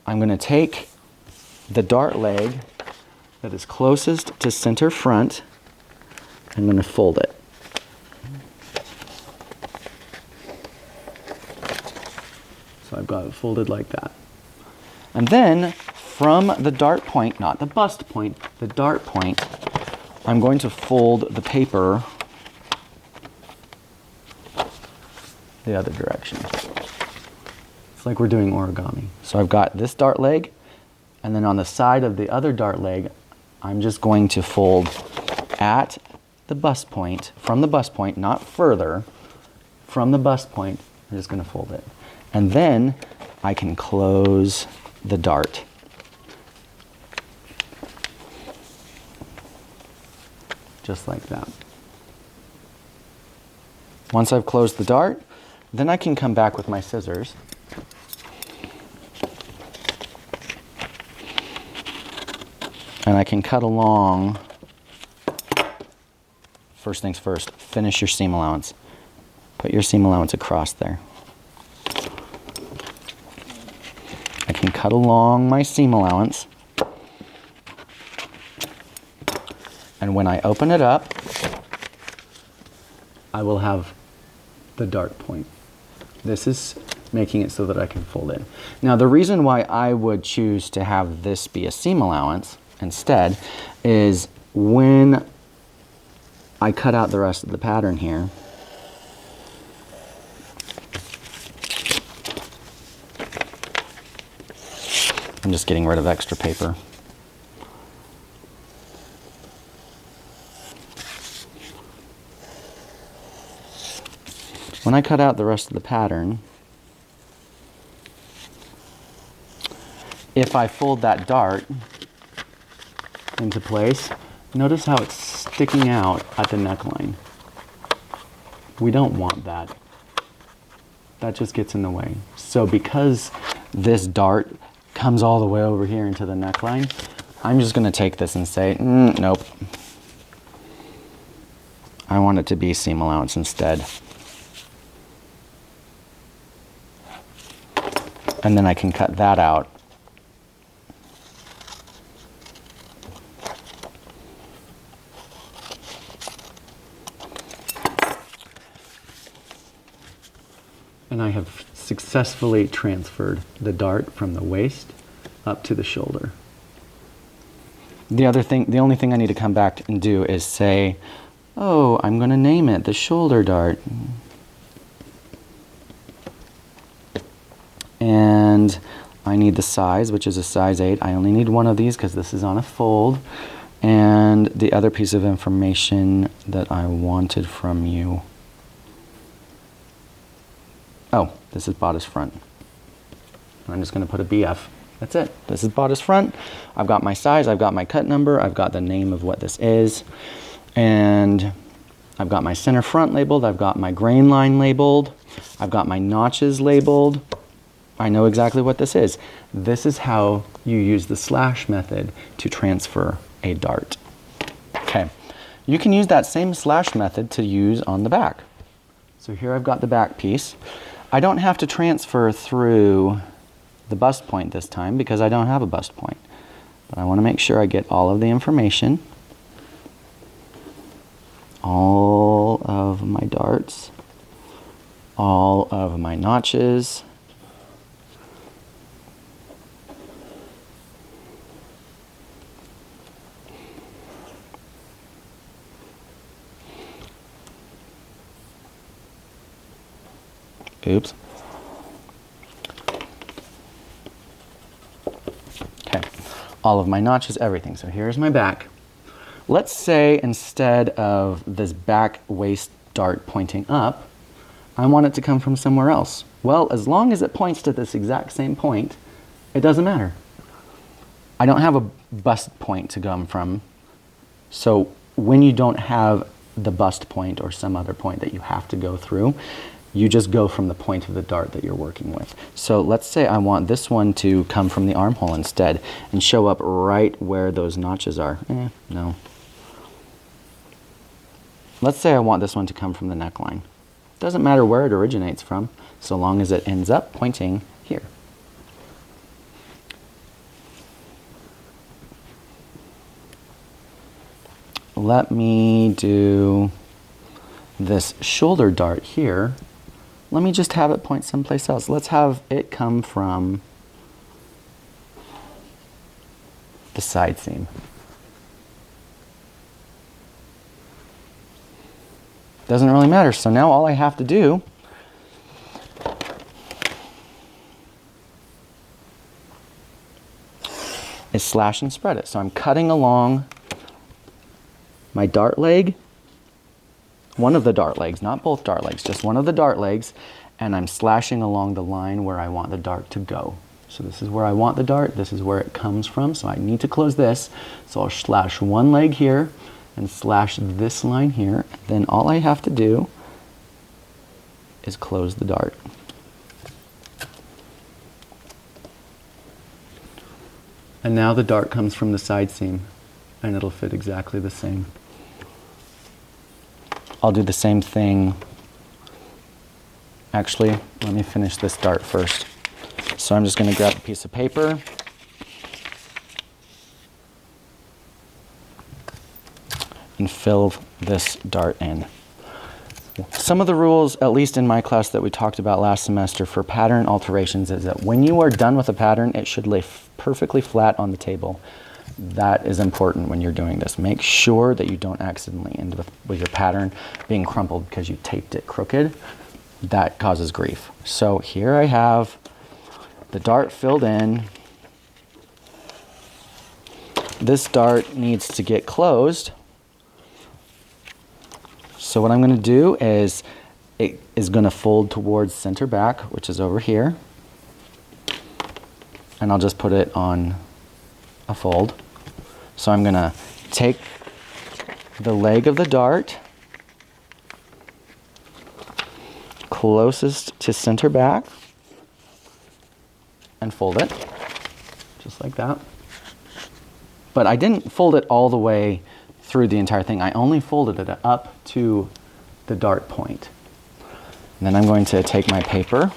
I'm going to take the dart leg that is closest to center front. I'm going to fold it. So I've got it folded like that. And then from the dart point, not the bust point, the dart point, I'm going to fold the paper the other direction. It's like we're doing origami. So I've got this dart leg, and then on the side of the other dart leg, I'm just going to fold at the bust point, from the bust point, not further, from the bust point, I'm just going to fold it. And then I can close the dart. Just like that. Once I've closed the dart, then I can come back with my scissors and I can cut along. First things first, finish your seam allowance. Put your seam allowance across there. I can cut along my seam allowance, and when I open it up, I will have the dart point. This is making it so that I can fold it. Now the reason why I would choose to have this be a seam allowance instead is when I cut out the rest of the pattern here, I'm just getting rid of extra paper. When I cut out the rest of the pattern, if I fold that dart into place, notice how it's sticking out at the neckline. We don't want that. That just gets in the way. So because this dart comes all the way over here into the neckline, I'm just going to take this and say, nope. I want it to be seam allowance instead. And then I can cut that out. And I have successfully transferred the dart from the waist up to the shoulder. The only thing I need to come back and do is say, oh, I'm going to name it the shoulder dart. And I need the size, which is a size 8. I only need one of these because this is on a fold. And the other piece of information that I wanted from you. Oh, this is bodice front. I'm just going to put a BF. That's it. This is bodice front. I've got my size, I've got my cut number, I've got the name of what this is. And I've got my center front labeled, I've got my grain line labeled, I've got my notches labeled. I know exactly what this is. This is how you use the slash method to transfer a dart. Okay, you can use that same slash method to use on the back. So here I've got the back piece. I don't have to transfer through the bust point this time because I don't have a bust point. But I want to make sure I get all of the information. All of my darts. All of my notches. Oops. Okay, all of my notches, everything. So here's my back. Let's say instead of this back waist dart pointing up, I want it to come from somewhere else. Well, as long as it points to this exact same point, it doesn't matter. I don't have a bust point to come from. So when you don't have the bust point or some other point that you have to go through. You just go from the point of the dart that you're working with. So let's say I want this one to come from the armhole instead and show up right where those notches are. No. Let's say I want this one to come from the neckline. Doesn't matter where it originates from, so long as it ends up pointing here. Let me do this shoulder dart here. Let me just have it point someplace else. Let's have it come from the side seam. Doesn't really matter. So now all I have to do is slash and spread it. So I'm cutting along my dart leg, one of the dart legs, not both dart legs, just one of the dart legs, and I'm slashing along the line where I want the dart to go. So this is where I want the dart, this is where it comes from, so I need to close this. So I'll slash one leg here and slash this line here. Then all I have to do is close the dart. And now the dart comes from the side seam, and it'll fit exactly the same. I'll do the same thing. Actually, let me finish this dart first. So I'm just going to grab a piece of paper. And fill this dart in. Some of the rules, at least in my class that we talked about last semester for pattern alterations, is that when you are done with a pattern, it should lay perfectly flat on the table. That is important when you're doing this. Make sure that you don't accidentally end with your pattern being crumpled because you taped it crooked. That causes grief. So here I have the dart filled in. This dart needs to get closed. So what I'm going to do is, it is going to fold towards center back, which is over here. And I'll just put it on a fold. So I'm going to take the leg of the dart closest to center back and fold it, just like that. But I didn't fold it all the way through the entire thing. I only folded it up to the dart point. And then I'm going to take my paper,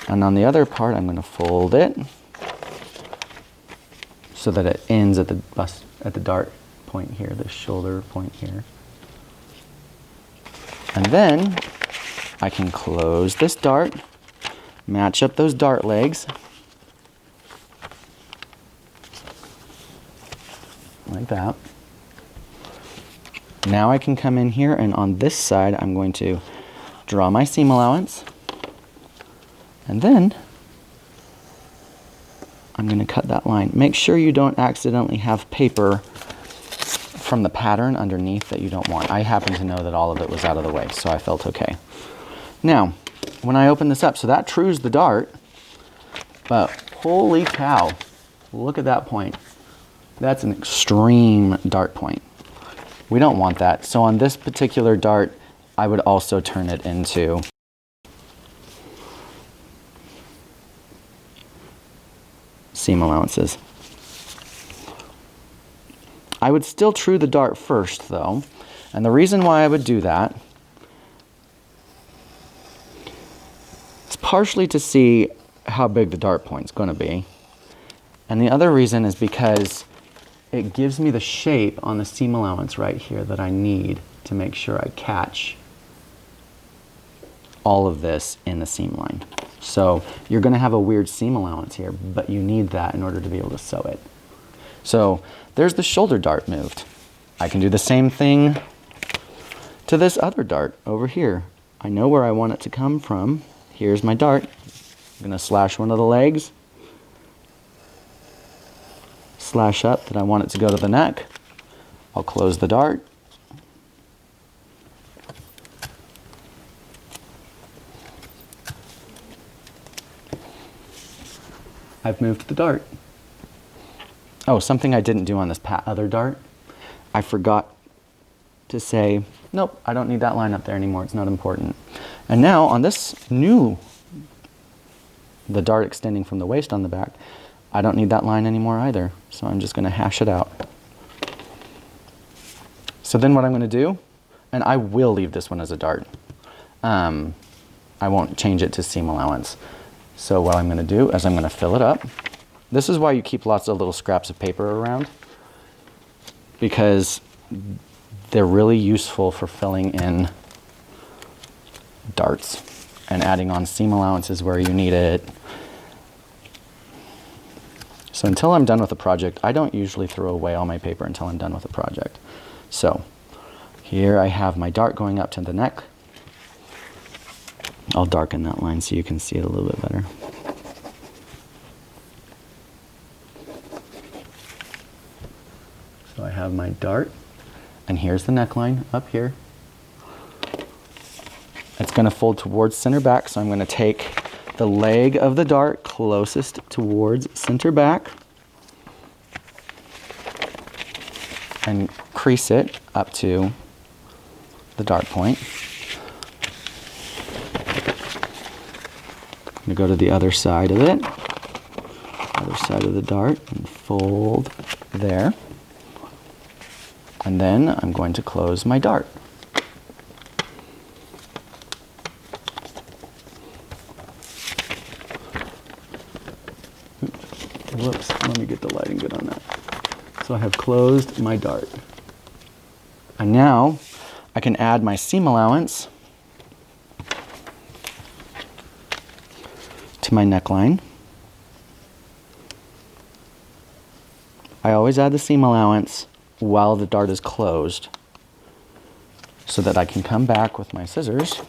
and on the other part I'm going to fold it so that it ends at the dart point here, the shoulder point here. And then I can close this dart, match up those dart legs, like that. Now I can come in here, and on this side I'm going to draw my seam allowance, and then I'm going to cut that line. Make sure you don't accidentally have paper from the pattern underneath that you don't want. I happen to know that all of it was out of the way, so I felt okay. Now, when I open this up, so that trues the dart, but holy cow, look at that point. That's an extreme dart point. We don't want that. So on this particular dart, I would also turn it into seam allowances. I would still true the dart first though, and the reason why I would do that is partially to see how big the dart point's going to be, and the other reason is because it gives me the shape on the seam allowance right here that I need to make sure I catch all of this in the seam line. So you're going to have a weird seam allowance here, but you need that in order to be able to sew it. So there's the shoulder dart moved. I can do the same thing to this other dart over here. I know where I want it to come from. Here's my dart. I'm going to slash one of the legs, slash up that I want it to go to the neck. I'll close the dart. I've moved the dart. Oh, something I didn't do on this other dart. I forgot to say, Nope, I don't need that line up there anymore. It's not important. And now on this new, the dart extending from the waist on the back, I don't need that line anymore either. So I'm just going to hash it out. So then what I'm going to do, and I will leave this one as a dart. I won't change it to seam allowance. So what I'm going to do is I'm going to fill it up. This is why you keep lots of little scraps of paper around, because they're really useful for filling in darts and adding on seam allowances where you need it. So until I'm done with a project, I don't usually throw away all my paper until I'm done with a project. So here I have my dart going up to the neck. I'll darken that line so you can see it a little bit better. So I have my dart, and here's the neckline up here. It's going to fold towards center back, so I'm going to take the leg of the dart closest towards center back and crease it up to the dart point. I'm going to go to the other side of it, other side of the dart, and fold there. And then I'm going to close my dart. Whoops, let me get the lighting good on that. So I have closed my dart. And now I can add my seam allowance to my neckline. I always add the seam allowance while the dart is closed so that I can come back with my scissors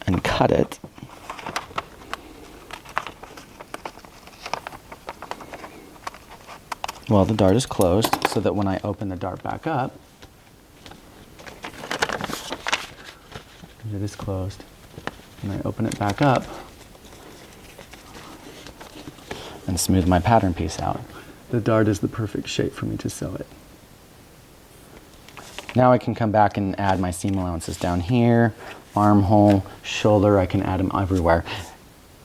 and cut it while the dart is closed, so that when I open the dart back up, it is closed, and I open it back up and smooth my pattern piece out. The dart is the perfect shape for me to sew it. Now I can come back and add my seam allowances down here, armhole, shoulder. I can add them everywhere.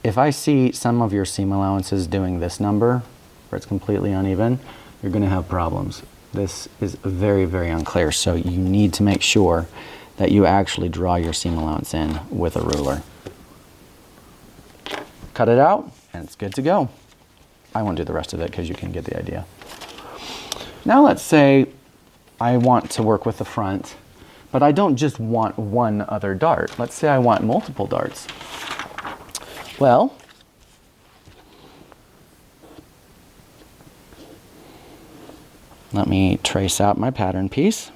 If I see some of your seam allowances doing this number, where it's completely uneven, you're going to have problems. This is very, very unclear, so you need to make sure that you actually draw your seam allowance in with a ruler. Cut it out, and it's good to go. I won't do the rest of it because you can get the idea. Now let's say I want to work with the front, but I don't just want one other dart. Let's say I want multiple darts. Well, let me trace out my pattern piece.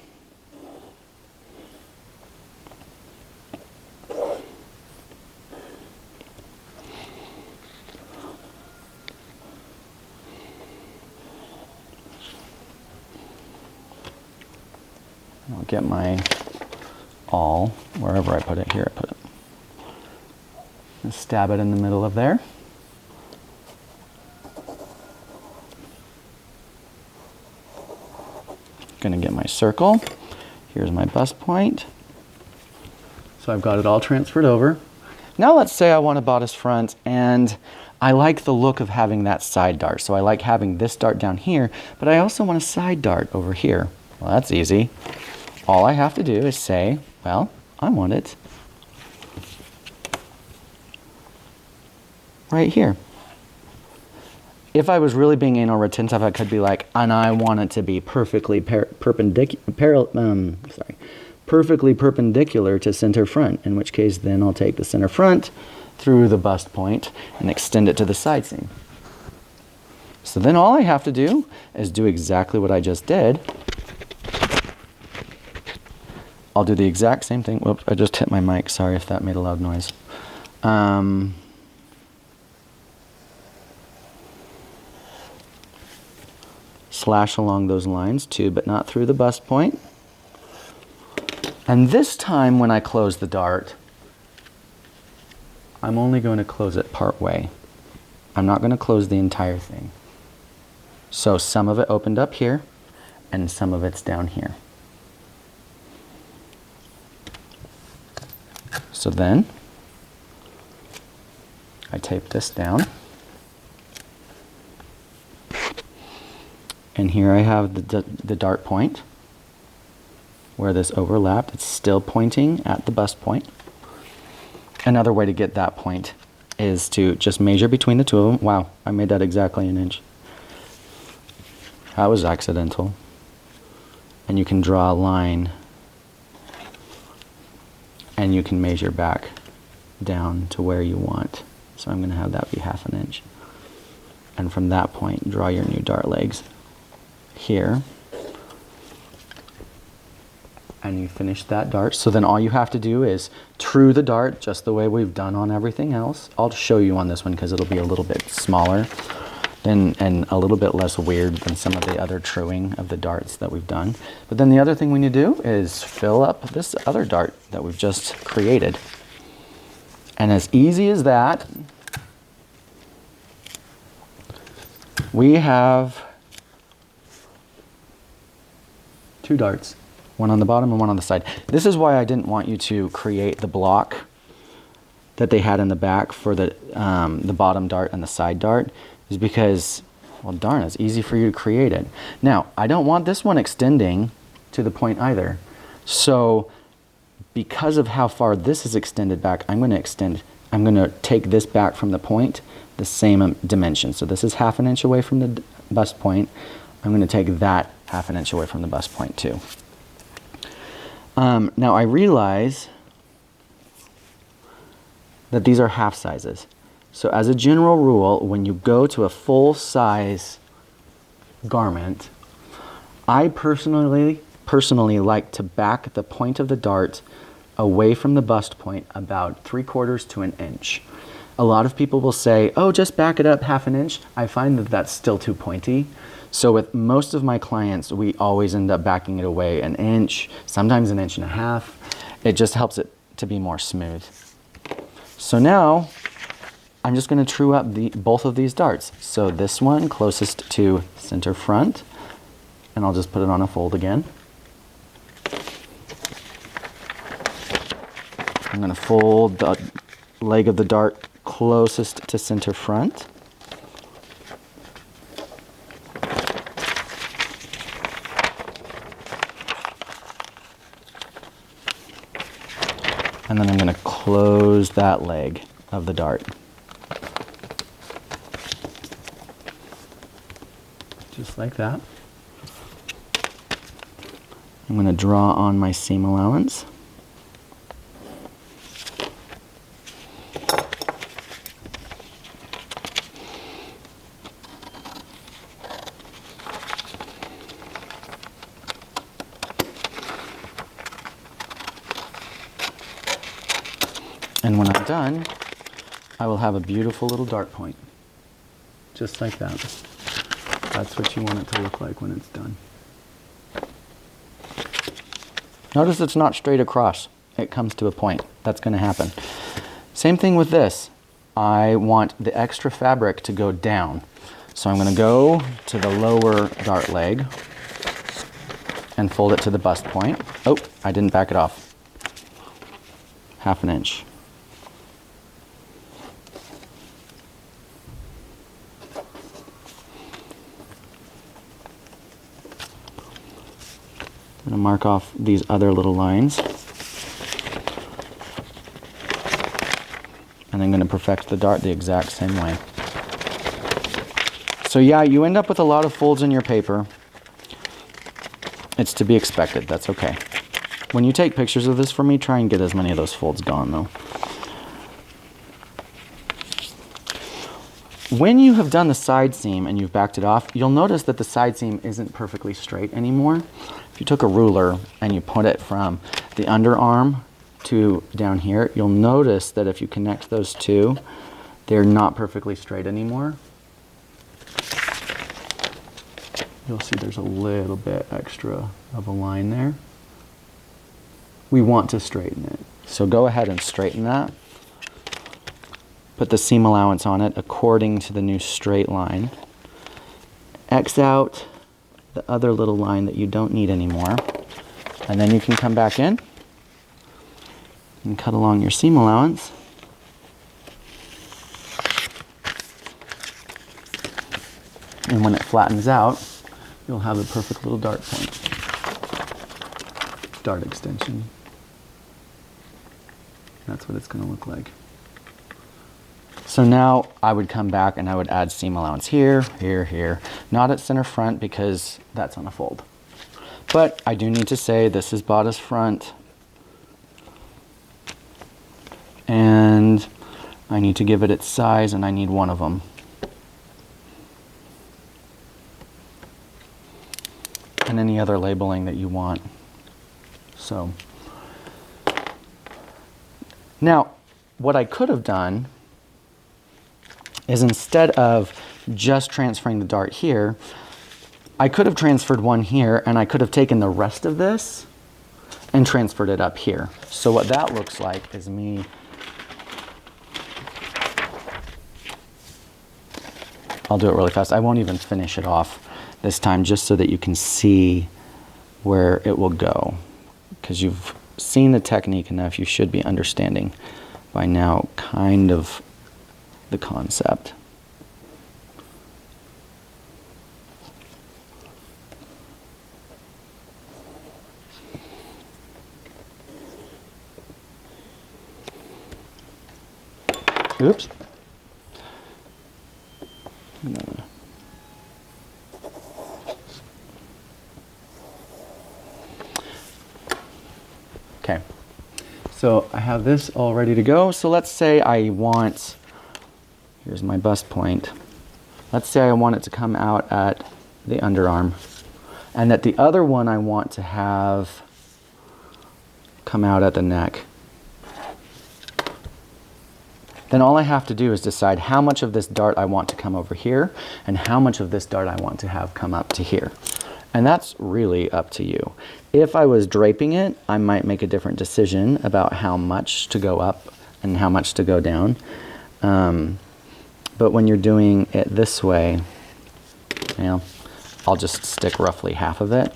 I'll get my awl, wherever I put it, here I put it. And stab it in the middle of there. Gonna get my circle. Here's my bust point. So I've got it all transferred over. Now let's say I want a bodice front, and I like the look of having that side dart. So I like having this dart down here, but I also want a side dart over here. Well, that's easy. All I have to do is say, well, I want it right here. If I was really being anal retentive, I could be like, and I want it to be perfectly perpendicular to center front, in which case then I'll take the center front through the bust point and extend it to the side seam. So then all I have to do is do exactly what I just did. I'll do the exact same thing. Whoops, I just hit my mic. Sorry if that made a loud noise. Slash along those lines too, but not through the bust point. And this time when I close the dart, I'm only going to close it part way. I'm not going to close the entire thing. So some of it opened up here, and some of it's down here. So then, I tape this down. And here I have the dart point where this overlapped. It's still pointing at the bust point. Another way to get that point is to just measure between the two of them. Wow, I made that exactly an inch. That was accidental. And you can draw a line and you can measure back down to where you want. So I'm going to have that be 1/2 inch. And from that point, draw your new dart legs here. And you finish that dart. So then all you have to do is true the dart just the way we've done on everything else. I'll show you on this one because it'll be a little bit smaller and a little bit less weird than some of the other truing of the darts that we've done. But then the other thing we need to do is fill up this other dart that we've just created. And as easy as that, we have 2 darts. One on the bottom and one on the side. This is why I didn't want you to create the block that they had in the back for the bottom dart and the side dart, is because, well, darn, it's easy for you to create it. Now, I don't want this one extending to the point either. So, because of how far this is extended back, I'm going to take this back from the point the same dimension. So this is 1/2 inch away from the bust point. I'm going to take that 1/2 inch away from the bust point too. Now I realize that these are half sizes. So as a general rule, when you go to a full size garment, I personally like to back the point of the dart away from the bust point about 3/4 to 1 inch. A lot of people will say, oh, just back it up 1/2 inch. I find that that's still too pointy. So with most of my clients, we always end up backing it away 1 inch, sometimes 1.5 inches. It just helps it to be more smooth. So now, I'm just going to true up both of these darts. So this one closest to center front, and I'll just put it on a fold again. I'm going to fold the leg of the dart closest to center front. And then I'm going to close that leg of the dart. Just like that. I'm going to draw on my seam allowance. And when I'm done, I will have a beautiful little dart point. Just like that. That's what you want it to look like when it's done. Notice it's not straight across. It comes to a point. That's going to happen. Same thing with this. I want the extra fabric to go down. So I'm going to go to the lower dart leg and fold it to the bust point. Oh, I didn't back it off. 1/2 inch. I'm going to mark off these other little lines. And I'm going to perfect the dart the exact same way. So yeah, you end up with a lot of folds in your paper. It's to be expected, that's okay. When you take pictures of this for me, try and get as many of those folds gone though. When you have done the side seam and you've backed it off, you'll notice that the side seam isn't perfectly straight anymore. If you took a ruler and you put it from the underarm to down here, you'll notice that if you connect those two, they're not perfectly straight anymore. You'll see there's a little bit extra of a line there. We want to straighten it. So go ahead and straighten that. put the seam allowance on it according to the new straight line. X out the other little line that you don't need anymore. And then you can come back in and cut along your seam allowance. And when it flattens out, you'll have a perfect little dart point. Dart extension. That's what it's going to look like. So now I would come back and I would add seam allowance here, here, here. Not at center front because that's on a fold. But I do need to say this is bodice front. And I need to give it its size, and I need one of them. And any other labeling that you want. So now what I could have done is, instead of just transferring the dart here, I could have transferred one here, and I could have taken the rest of this and transferred it up here. So what that looks like is me, I'll do it really fast. I won't even finish it off this time, just so that you can see where it will go. Because you've seen the technique enough, you should be understanding by now kind of the concept. Oops. No. Okay, so I have this all ready to go. So let's say I want, here's my bust point. Let's say I want it to come out at the underarm, and that the other one I want to have come out at the neck. Then all I have to do is decide how much of this dart I want to come over here and how much of this dart I want to have come up to here. And that's really up to you. If I was draping it, I might make a different decision about how much to go up and how much to go down. But when you're doing it this way, you know, I'll just stick roughly half of it.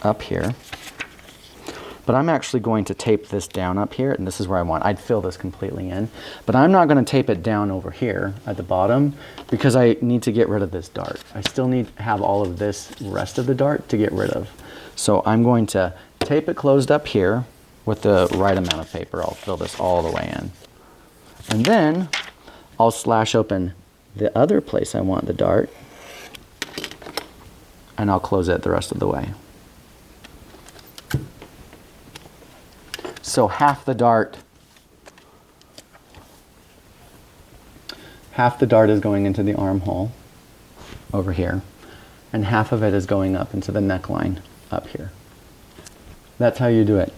Up here. But I'm actually going to tape this down up here, and this is where I want. I'd fill this completely in, but I'm not going to tape it down over here at the bottom because I need to get rid of this dart. I still need to have all of this rest of the dart to get rid of. So I'm going to tape it closed up here with the right amount of paper. I'll fill this all the way in. And then I'll slash open the other place I want the dart, and I'll close it the rest of the way. So half the dart is going into the armhole over here, and half of it is going up into the neckline up here. That's how you do it.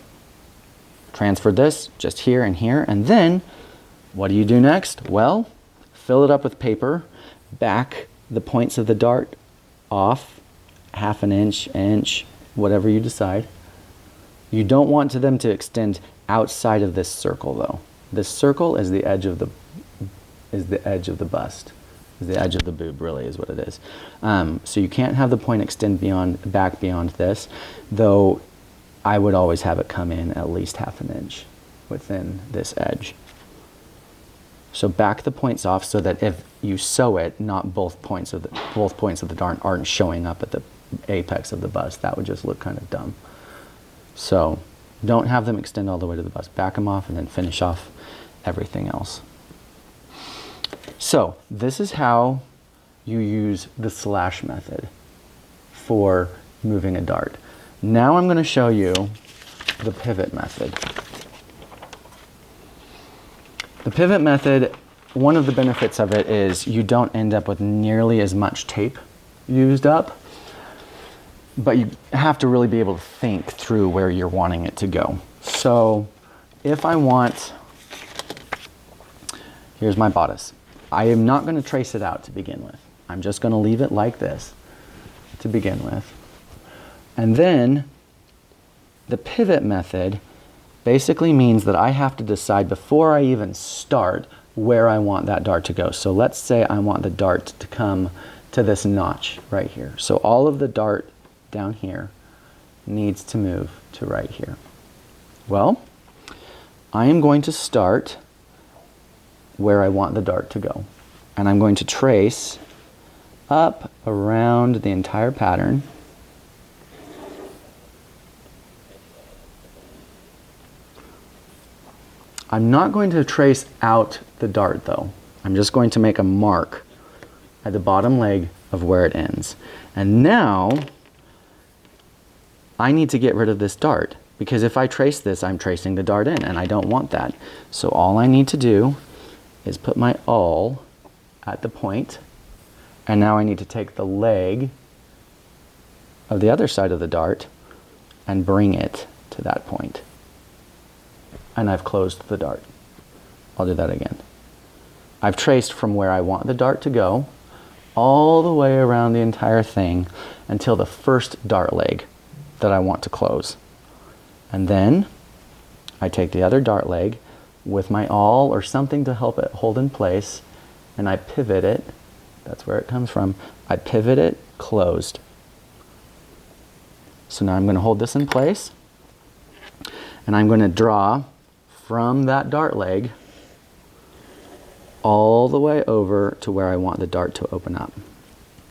Transfer this just here and here, and then what do you do next? Well, fill it up with paper, back the points of the dart off, half an inch, whatever you decide. You don't want them to extend outside of this circle, though. This circle is the edge of the bust, is the edge of the boob, really, is what it is. So you can't have the point extend back beyond this, though I would always have it come in at least half an inch within this edge. So back the points off so that if you sew it, not both points of the dart aren't showing up at the apex of the bust. That would just look kind of dumb. So don't have them extend all the way to the bust. Back them off and then finish off everything else. So this is how you use the slash method for moving a dart. Now I'm going to show you the pivot method. The pivot method, one of the benefits of it is you don't end up with nearly as much tape used up, but you have to really be able to think through where you're wanting it to go. So if I want, here's my bodice. I am not going to trace it out to begin with. I'm just going to leave it like this to begin with. And then the pivot method basically means that I have to decide before I even start where I want that dart to go. So let's say I want the dart to come to this notch right here. So all of the dart down here needs to move to right here. Well, I am going to start where I want the dart to go. And I'm going to trace up around the entire pattern. I'm not going to trace out the dart though. I'm just going to make a mark at the bottom leg of where it ends. And now I need to get rid of this dart, because if I trace this, I'm tracing the dart in, and I don't want that. So all I need to do is put my awl at the point, and now I need to take the leg of the other side of the dart and bring it to that point. And I've closed the dart. I'll do that again. I've traced from where I want the dart to go all the way around the entire thing until the first dart leg that I want to close. And then I take the other dart leg with my awl or something to help it hold in place, and I pivot it. That's where it comes from. I pivot it closed. So now I'm going to hold this in place, and I'm going to draw from that dart leg all the way over to where I want the dart to open up,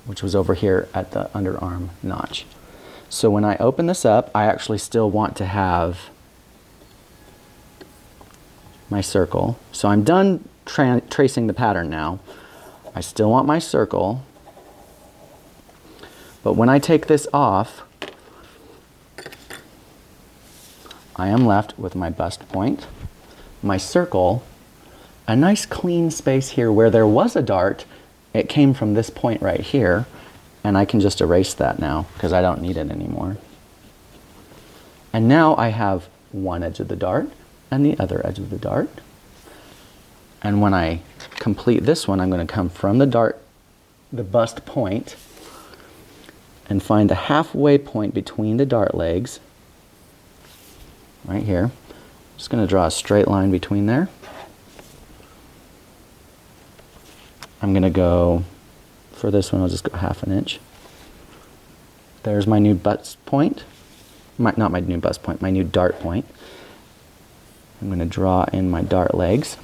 which was over here at the underarm notch. So when I open this up, I actually still want to have my circle. So I'm done tracing the pattern now. I still want my circle, but when I take this off, I am left with my bust point, my circle, a nice clean space here where there was a dart. It came from this point right here, and I can just erase that now because I don't need it anymore. And now I have one edge of the dart and the other edge of the dart. And when I complete this one, I'm going to come from the dart, the bust point, and find the halfway point between the dart legs right here. Just going to draw a straight line between there. I'm going to go, for this one, I'll just go 1/2 inch. There's my new bust point. Not my new bust point, my new dart point. I'm going to draw in my dart legs.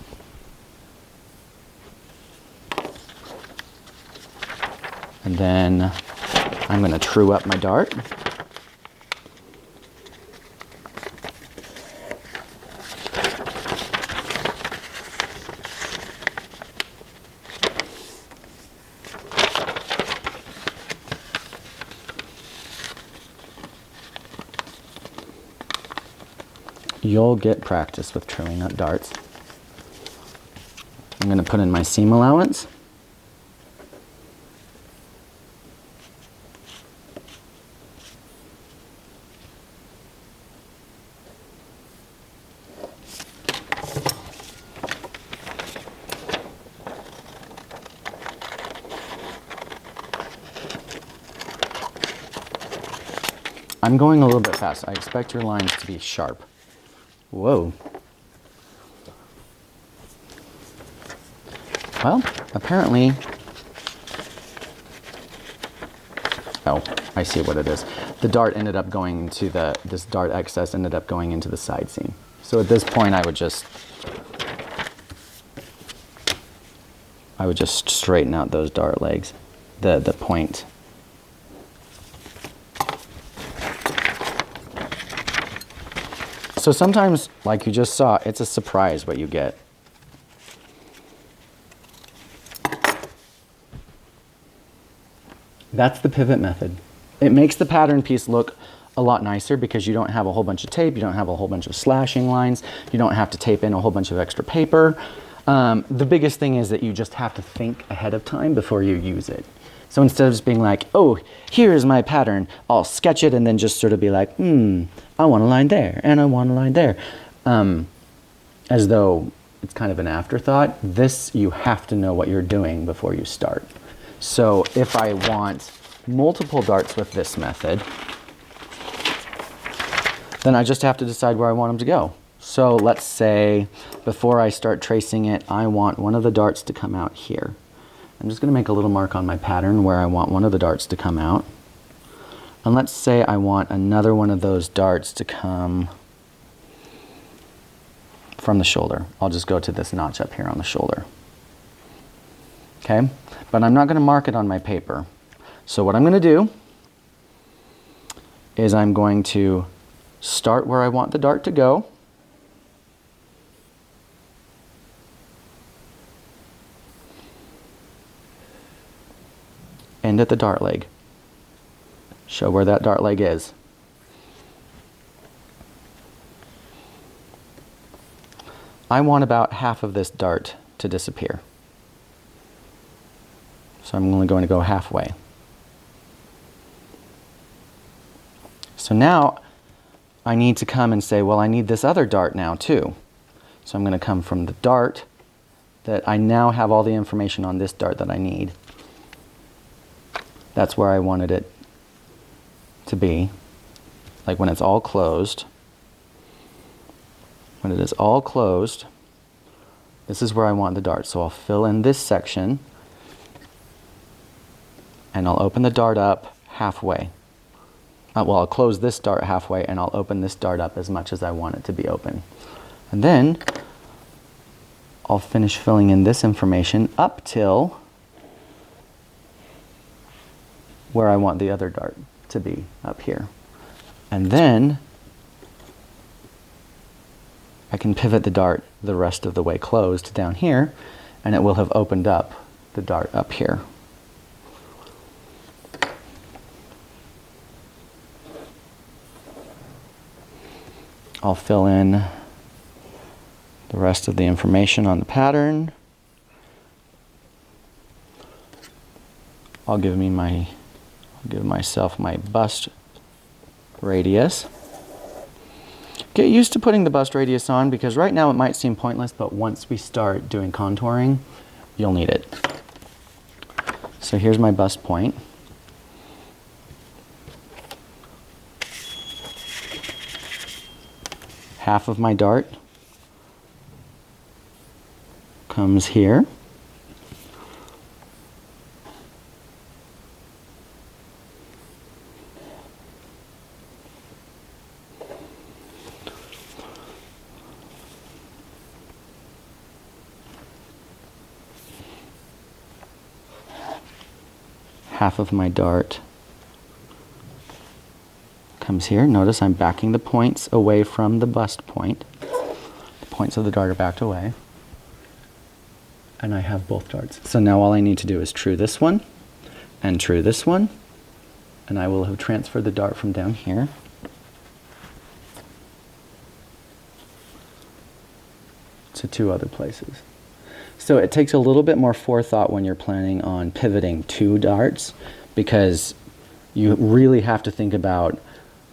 And then I'm going to true up my dart. You'll get practice with truing up darts. I'm going to put in my seam allowance. I'm going a little bit fast. I expect your lines to be sharp. Whoa. Well, apparently, oh, I see what it is. The dart ended up going into this dart excess ended up going into the side seam. So at this point, I would just straighten out those dart legs, the point. So sometimes, like you just saw, it's a surprise what you get. That's the pivot method. It makes the pattern piece look a lot nicer because you don't have a whole bunch of tape, you don't have a whole bunch of slashing lines, you don't have to tape in a whole bunch of extra paper. The biggest thing is that you just have to think ahead of time before you use it. So instead of just being like, oh, here's my pattern, I'll sketch it and then just sort of be like, I want a line there and I want a line there. As though it's kind of an afterthought. This, you have to know what you're doing before you start. So if I want multiple darts with this method, then I just have to decide where I want them to go. So let's say before I start tracing it, I want one of the darts to come out here. I'm just going to make a little mark on my pattern where I want one of the darts to come out. And let's say I want another one of those darts to come from the shoulder. I'll just go to this notch up here on the shoulder. Okay, but I'm not going to mark it on my paper. So what I'm going to do is I'm going to start where I want the dart to go. End at the dart leg. Show where that dart leg is. I want about half of this dart to disappear. So I'm only going to go halfway. So now I need to come and say, well, I need this other dart now too. So I'm going to come from the dart that I now have all the information on this dart that I need. That's where I wanted it to be, like when it's all closed. When it is all closed, this is where I want the dart. So I'll fill in this section and I'll open the dart up halfway. Well, I'll close this dart halfway and I'll open this dart up as much as I want it to be open. And then I'll finish filling in this information up till where I want the other dart to be up here. And then I can pivot the dart the rest of the way closed down here, and it will have opened up the dart up here. I'll fill in the rest of the information on the pattern. I'll give myself my bust radius. Get used to putting the bust radius on because right now it might seem pointless, but once we start doing contouring, you'll need it. So here's my bust point. Half of my dart comes here. Half of my dart comes here. Notice I'm backing the points away from the bust point. The points of the dart are backed away. And I have both darts. So now all I need to do is true this one and true this one. And I will have transferred the dart from down here to two other places. So it takes a little bit more forethought when you're planning on pivoting two darts because you really have to think about,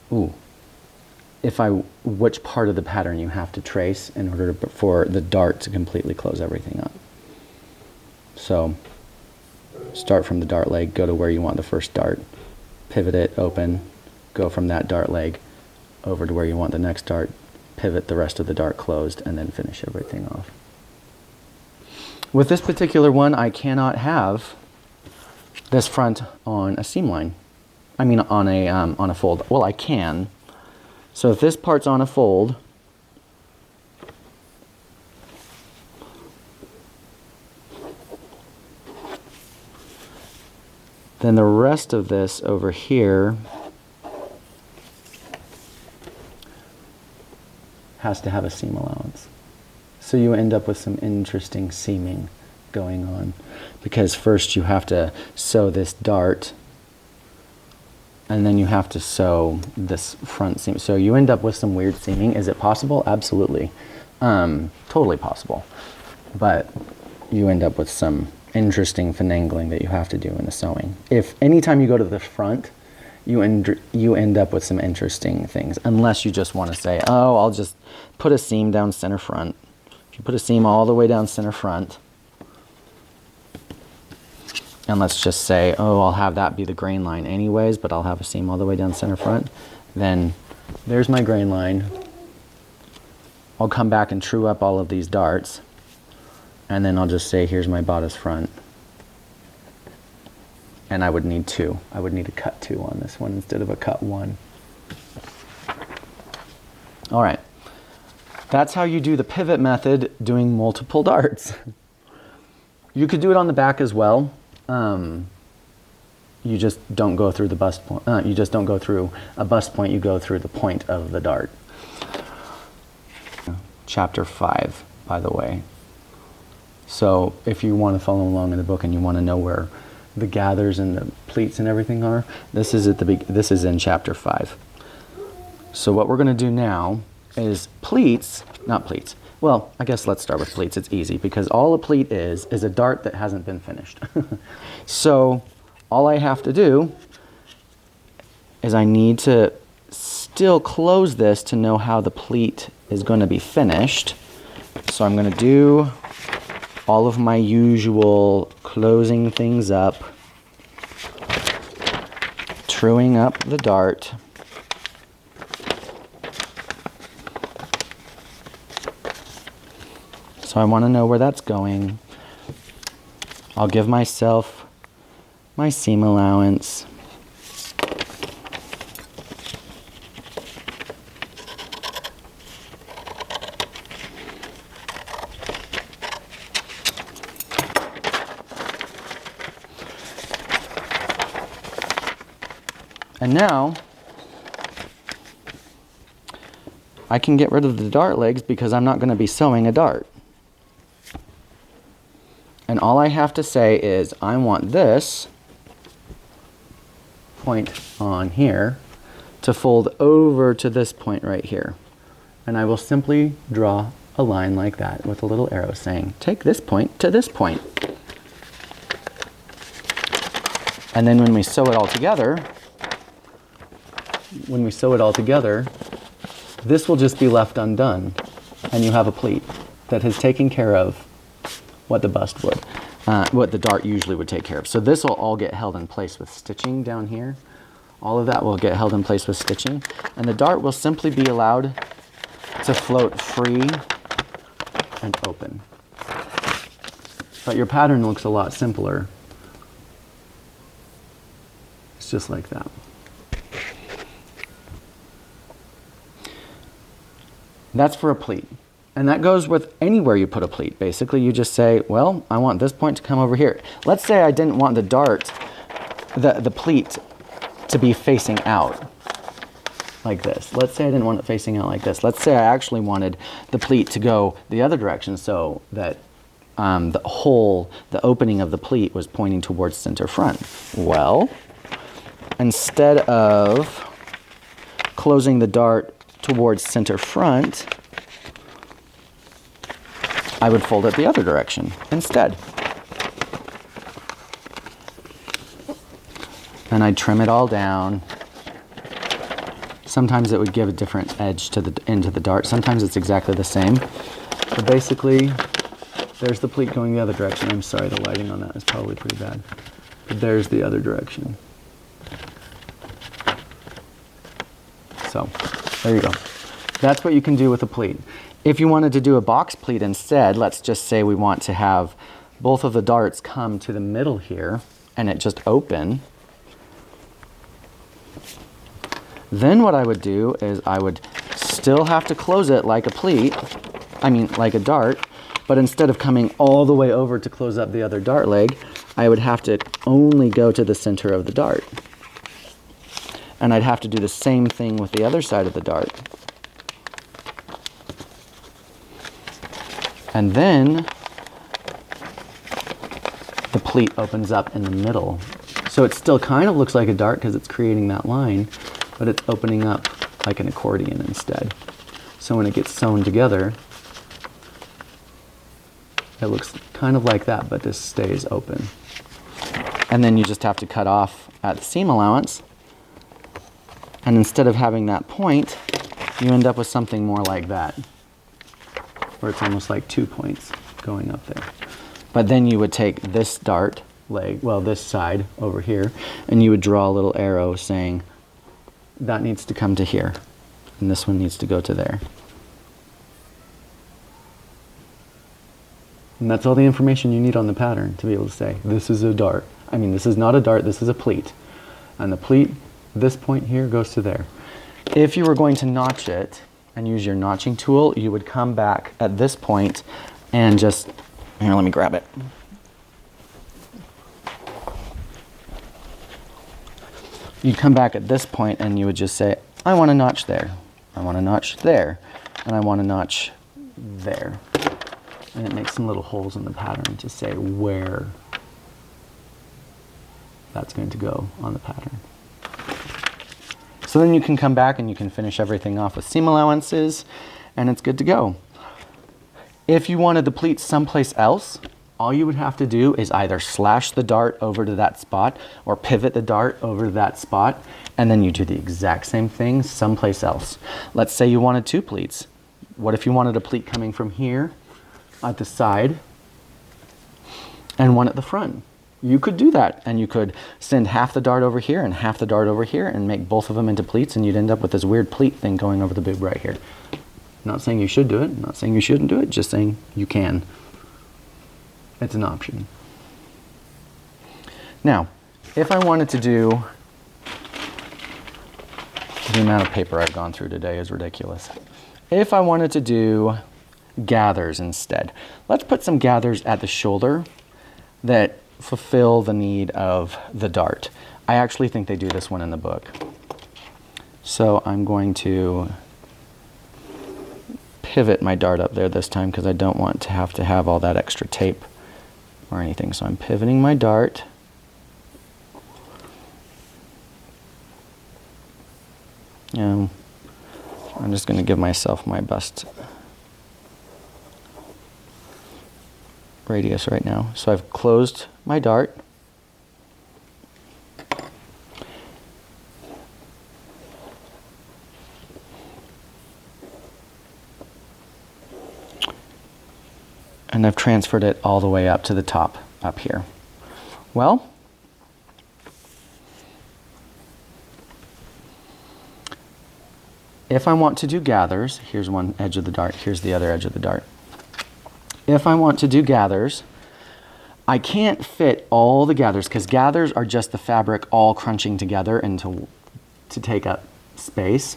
which part of the pattern you have to trace in order for the dart to completely close everything up. So start from the dart leg, go to where you want the first dart, pivot it, open, go from that dart leg over to where you want the next dart, pivot the rest of the dart closed, and then finish everything off. With this particular one, I cannot have this front on a seam line. I mean on a fold. Well, I can. So if this part's on a fold, then the rest of this over here has to have a seam allowance. So you end up with some interesting seaming going on because first you have to sew this dart and then you have to sew this front seam. So you end up with some weird seaming. Is it possible? Absolutely. Totally possible. But you end up with some interesting finagling that you have to do in the sewing. If anytime you go to the front, you end up with some interesting things, unless you just want to say, oh, I'll just put a seam down center front. If you put a seam all the way down center front, and let's just say, oh, I'll have that be the grain line anyways, but I'll have a seam all the way down center front. Then there's my grain line. I'll come back and true up all of these darts, and then I'll just say, here's my bodice front. And I would need 2. I would need a cut 2 on this one instead of a cut 1. All right. That's how you do the pivot method doing multiple darts. You could do it on the back as well. You just don't go through the bust point. You just don't go through a bust point. You go through the point of the dart. Chapter 5, by the way. So if you want to follow along in the book and you want to know where the gathers and the pleats and everything are, this is this is in chapter 5. So what we're going to do now is pleats, not pleats. Well, I guess let's start with pleats. It's easy because all a pleat is a dart that hasn't been finished. So all I have to do is I need to still close this to know how the pleat is going to be finished. So I'm going to do all of my usual closing things up, truing up the dart. So I want to know where that's going. I'll give myself my seam allowance. And now I can get rid of the dart legs because I'm not going to be sewing a dart. And all I have to say is I want this point on here to fold over to this point right here. And I will simply draw a line like that with a little arrow saying, take this point to this point. And then when we sew it all together, this will just be left undone. And you have a pleat that has taken care of what the bust would, what the dart usually would take care of. So this will all get held in place with stitching down here. All of that will get held in place with stitching. And the dart will simply be allowed to float free and open. But your pattern looks a lot simpler. It's just like that. That's for a pleat. And that goes with anywhere you put a pleat. Basically, you just say, well, I want this point to come over here. Let's say I didn't want the dart, the pleat, to be facing out like this. Let's say I didn't want it facing out like this. Let's say I actually wanted the pleat to go the other direction so that the opening of the pleat was pointing towards center front. Well, instead of closing the dart towards center front, I would fold it the other direction instead. And I'd trim it all down. Sometimes it would give a different edge to the into the dart. Sometimes it's exactly the same. But basically, there's the pleat going the other direction. I'm sorry, the lighting on that is probably pretty bad. But there's the other direction. So, there you go. That's what you can do with a pleat. If you wanted to do a box pleat instead, let's just say we want to have both of the darts come to the middle here and it just open. Then what I would do is I would still have to close it like a pleat, like a dart, but instead of coming all the way over to close up the other dart leg, I would have to only go to the center of the dart. And I'd have to do the same thing with the other side of the dart. And then the pleat opens up in the middle. So it still kind of looks like a dart because it's creating that line, but it's opening up like an accordion instead. So when it gets sewn together, it looks kind of like that, but this stays open. And then you just have to cut off at the seam allowance. And instead of having that point, you end up with something more like that, where it's almost like 2 points going up there. But then you would take this dart leg, well, this side over here, and you would draw a little arrow saying that needs to come to here, and this one needs to go to there. And that's all the information you need on the pattern to be able to say, this is a dart. I mean, this is not a dart, this is a pleat. And the pleat, this point here goes to there. If you were going to notch it and use your notching tool, you would come back at this point and just, here, let me grab it. You'd come back at this point and you would just say, I want to notch there, I want to notch there, and I want to notch there. And it makes some little holes in the pattern to say where that's going to go on the pattern. So then you can come back and you can finish everything off with seam allowances, and it's good to go. If you want to deplete someplace else, all you would have to do is either slash the dart over to that spot or pivot the dart over to that spot, and then you do the exact same thing someplace else. Let's say you wanted 2 pleats. What if you wanted a pleat coming from here at the side and one at the front? You could do that, and you could send half the dart over here and half the dart over here and make both of them into pleats, and you'd end up with this weird pleat thing going over the boob right here. Not saying you should do it, not saying you shouldn't do it, just saying you can. It's an option. Now, if I wanted to do, the amount of paper I've gone through today is ridiculous. If I wanted to do gathers instead, let's put some gathers at the shoulder that fulfill the need of the dart. I actually think they do this one in the book. So I'm going to pivot my dart up there this time because I don't want to have all that extra tape or anything. So I'm pivoting my dart. I'm just going to give myself my bust radius right now. So I've closed my dart. And I've transferred it all the way up to the top up here. Well, if I want to do gathers, here's one edge of the dart, here's the other edge of the dart. If I want to do gathers, I can't fit all the gathers because gathers are just the fabric all crunching together and to take up space.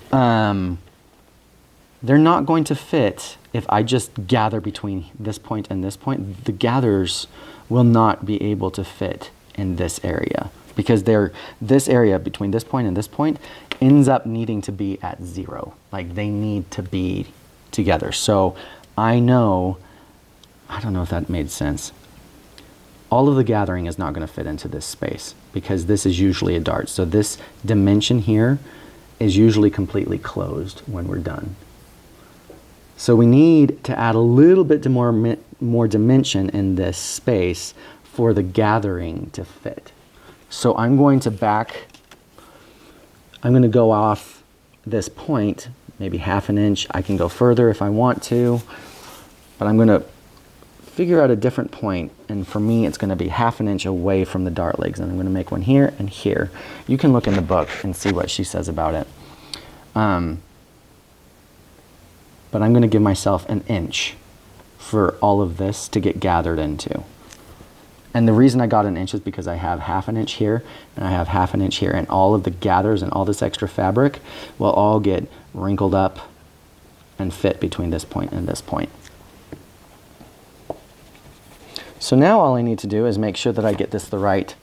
They're not going to fit if I just gather between this point and this point. The gathers will not be able to fit in this area because this area between this point and this point ends up needing to be at 0. Like they need to be together. So I don't know if that made sense. All of the gathering is not going to fit into this space because this is usually a dart. So this dimension here is usually completely closed when we're done. So we need to add a little bit more dimension in this space for the gathering to fit. So I'm going to go off this point, maybe ½ an inch. I can go further if I want to, but I'm going to figure out a different point, and for me it's going to be ½ an inch away from the dart legs, and I'm going to make one here and here. You can look in the book and see what she says about it. But I'm going to give myself an inch for all of this to get gathered into. And the reason I got an inch is because I have ½ an inch here and I have ½ an inch here, and all of the gathers and all this extra fabric will all get wrinkled up and fit between this point and this point. So now all I need to do is make sure that I get this the right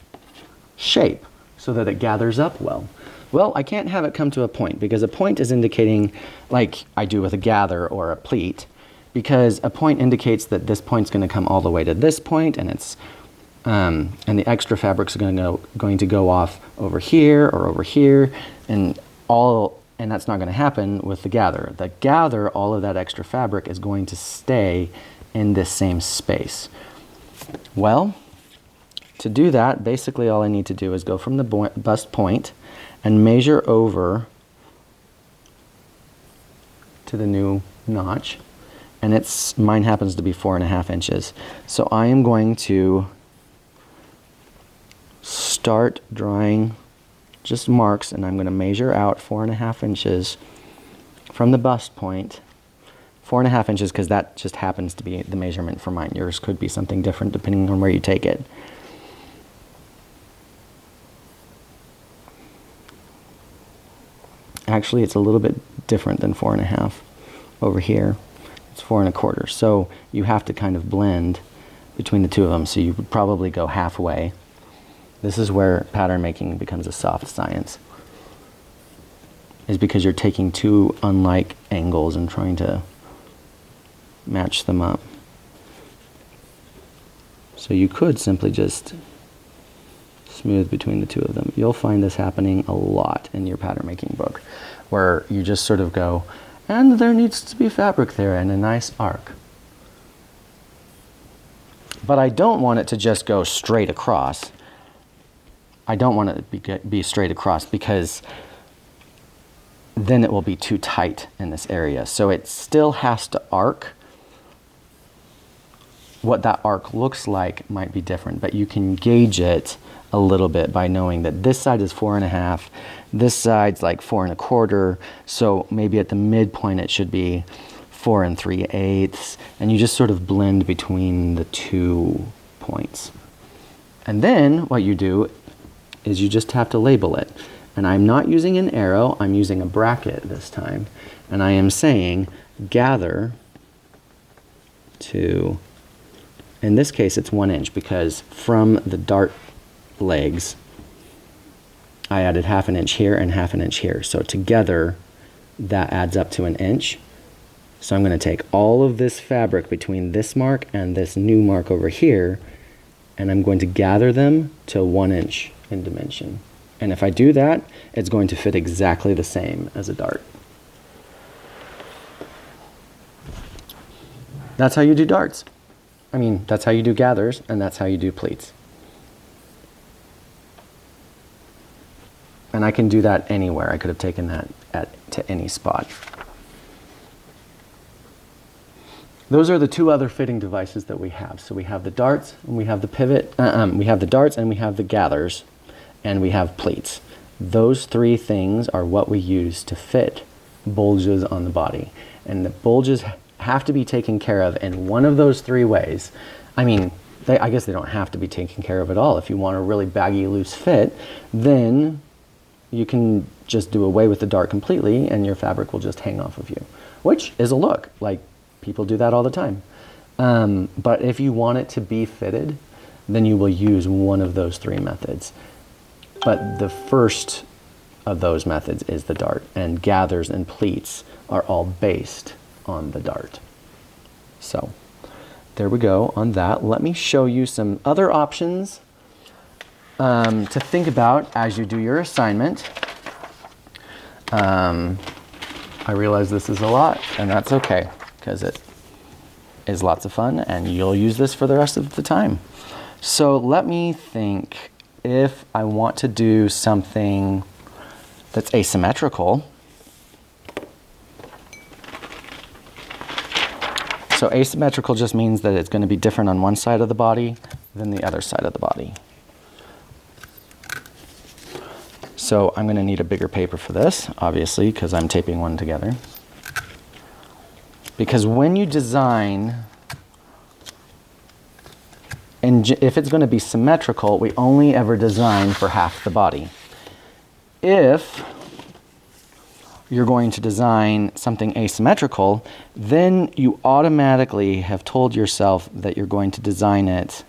shape so that it gathers up well. Well, I can't have it come to a point because a point is indicating, like I do with a gather or a pleat, because a point indicates that this point's going to come all the way to this point, and it's and the extra fabric's going to go off over here or over here, and that's not going to happen with the gather. The gather, all of that extra fabric is going to stay in this same space. Well, to do that, basically all I need to do is go from the bust point and measure over to the new notch, and mine happens to be 4½ inches. So I am going to start drawing just marks, and I'm going to measure out 4.5 inches from the bust point. 4.5 inches because that just happens to be the measurement for mine. Yours could be something different depending on where you take it. Actually, it's a little bit different than 4.5 over here. It's 4.25. So you have to kind of blend between the two of them. So you would probably go halfway. This is where pattern making becomes a soft science, is because you're taking two unlike angles and trying to match them up. So you could simply just smooth between the two of them. You'll find this happening a lot in your pattern making book, where you just sort of go, and there needs to be fabric there and a nice arc. But I don't want it to just go straight across. I don't want it to be straight across, because then it will be too tight in this area. So it still has to arc. What that arc looks like might be different, but you can gauge it a little bit by knowing that this side is 4.5, this side's like 4.25, so maybe at the midpoint it should be 4 3/8, and you just sort of blend between the 2 points. And then what you do is you just have to label it. And I'm not using an arrow, I'm using a bracket this time. And I am saying gather to, in this case it's 1 inch, because from the dart legs I added 1/2 inch here and 1/2 inch here. So together that adds up to 1 inch. So I'm going to take all of this fabric between this mark and this new mark over here, and I'm going to gather them to 1 inch in dimension. And if I do that, it's going to fit exactly the same as a dart. That's how you do darts. I mean, that's how you do gathers, and that's how you do pleats. And I can do that anywhere. I could have taken that to any spot. Those are the two other fitting devices that we have. So we have the darts, and we have the pivot. We have the darts, and we have the gathers, and we have pleats. Those three things are what we use to fit bulges on the body. And the bulges have to be taken care of in one of those three ways. I mean, I guess they don't have to be taken care of at all. If you want a really baggy, loose fit, then you can just do away with the dart completely, and your fabric will just hang off of you, which is a look. Like, people do that all the time. But if you want it to be fitted, then you will use one of those three methods. But the first of those methods is the dart, and gathers and pleats are all based on the dart. So there we go on that. Let me show you some other options to think about as you do your assignment. I realize this is a lot, and that's okay, because it is lots of fun, and you'll use this for the rest of the time. So let me think. If I want to do something that's asymmetrical, so asymmetrical just means that it's going to be different on one side of the body than the other side of the body. So I'm going to need a bigger paper for this, obviously, because I'm taping one together. Because when you design, and if it's going to be symmetrical, we only ever design for half the body. If you're going to design something asymmetrical, then you automatically have told yourself that you're going to design it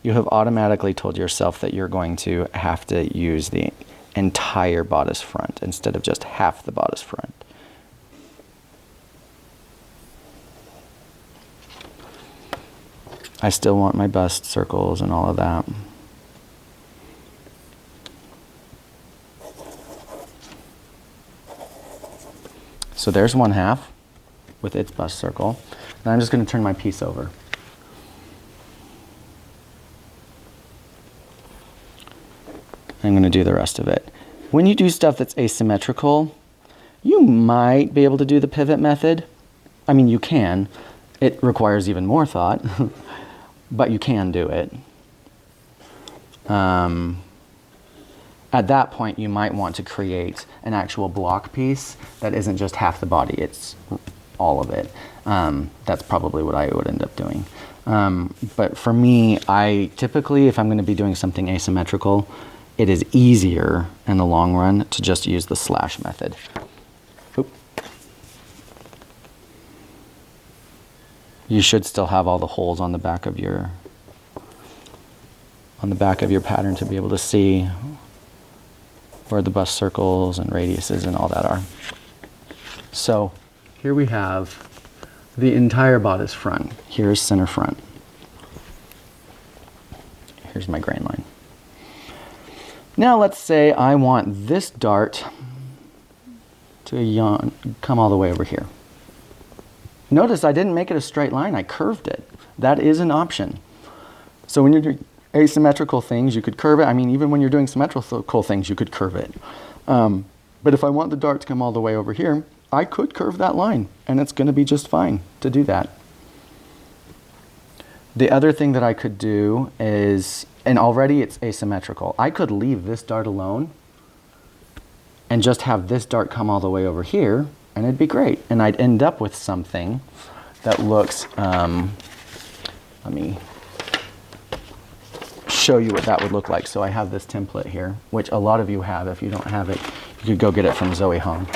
you have automatically told yourself that you're going to have to use the entire bodice front instead of just half the bodice front. I still want my bust circles and all of that. So there's 1/2 with its bust circle. Now I'm just going to turn my piece over. I'm going to do the rest of it. When you do stuff that's asymmetrical, you might be able to do the pivot method. I mean, you can. It requires even more thought, but you can do it. At that point, you might want to create an actual block piece that isn't just half the body, it's all of it. That's probably what I would end up doing. But for me, I typically, if I'm going to be doing something asymmetrical, it is easier in the long run to just use the slash method. Oop. You should still have all the holes on the back of your pattern to be able to see where the bust circles and radiuses and all that are. So here we have the entire bodice front. Here's center front. Here's my grain line. Now let's say I want this dart to come all the way over here. Notice I didn't make it a straight line, I curved it. That is an option. So when you're doing asymmetrical things, you could curve it. I mean, even when you're doing symmetrical things, you could curve it. But if I want the dart to come all the way over here, I could curve that line, and it's going to be just fine to do that. The other thing that I could do is, and already it's asymmetrical, I could leave this dart alone and just have this dart come all the way over here, and it'd be great. And I'd end up with something that looks, let me show you what that would look like. So I have this template here, which a lot of you have. If you don't have it, you could go get it from Zoe Hong.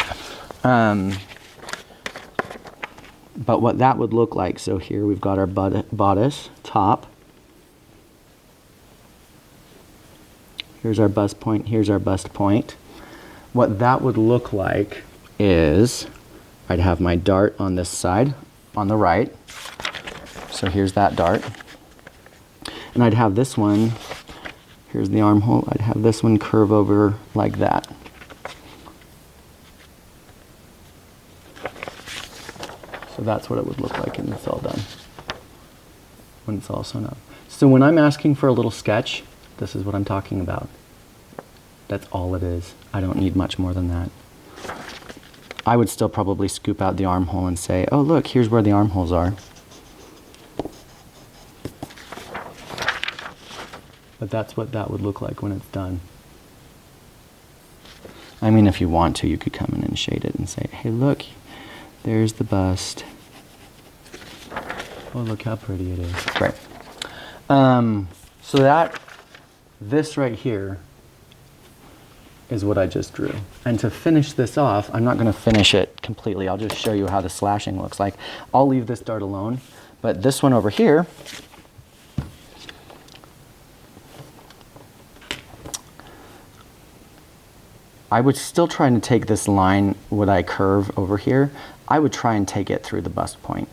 But what that would look like, so here we've got our bodice, top. Here's our bust point, here's our bust point. What that would look like is I'd have my dart on this side, on the right. So here's that dart. And I'd have this one, here's the armhole, I'd have this one curve over like that. So that's what it would look like when it's all done, when it's all sewn up. So when I'm asking for a little sketch, this is what I'm talking about. That's all it is. I don't need much more than that. I would still probably scoop out the armhole and say, oh look, here's where the armholes are. But that's what that would look like when it's done. I mean, if you want to, you could come in and shade it and say, hey look, there's the bust. Oh, look how pretty it is. Right. So this right here is what I just drew. And to finish this off, I'm not going to finish it completely. I'll just show you how the slashing looks like. I'll leave this dart alone, but this one over here, I would still try to take this line, what I curve over here, I would try and take it through the bust point.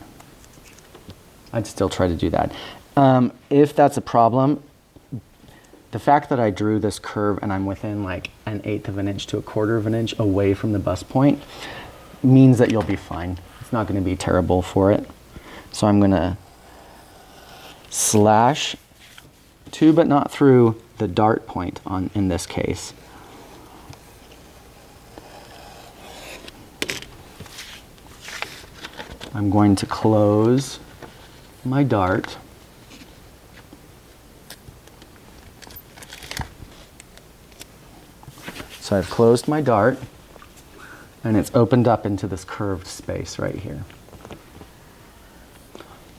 I'd still try to do that. If that's a problem, the fact that I drew this curve and I'm within like 1/8 of an inch to 1/4 of an inch away from the bust point means that you'll be fine. It's not going to be terrible for it. So I'm going to slash to but not through the dart point in this case. I'm going to close my dart. So I've closed my dart and it's opened up into this curved space right here.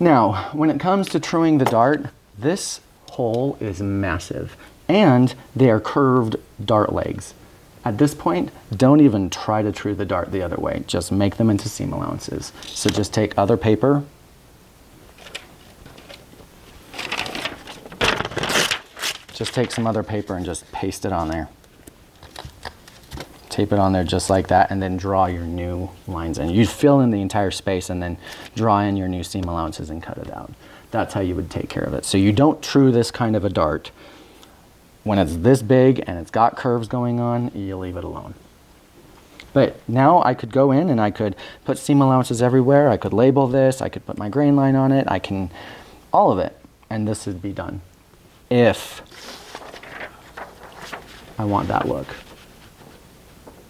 Now, when it comes to truing the dart, this hole is massive and they are curved dart legs. At this point, don't even try to true the dart the other way. Just make them into seam allowances. So just take other paper. Just take some other paper and just paste it on there. Tape it on there just like that and then draw your new lines in. You fill in the entire space and then draw in your new seam allowances and cut it out. That's how you would take care of it. So you don't true this kind of a dart. When it's this big and it's got curves going on, you leave it alone. But now I could go in and I could put seam allowances everywhere. I could label this. I could put my grain line on it. I can, all of it. And this would be done if I want that look.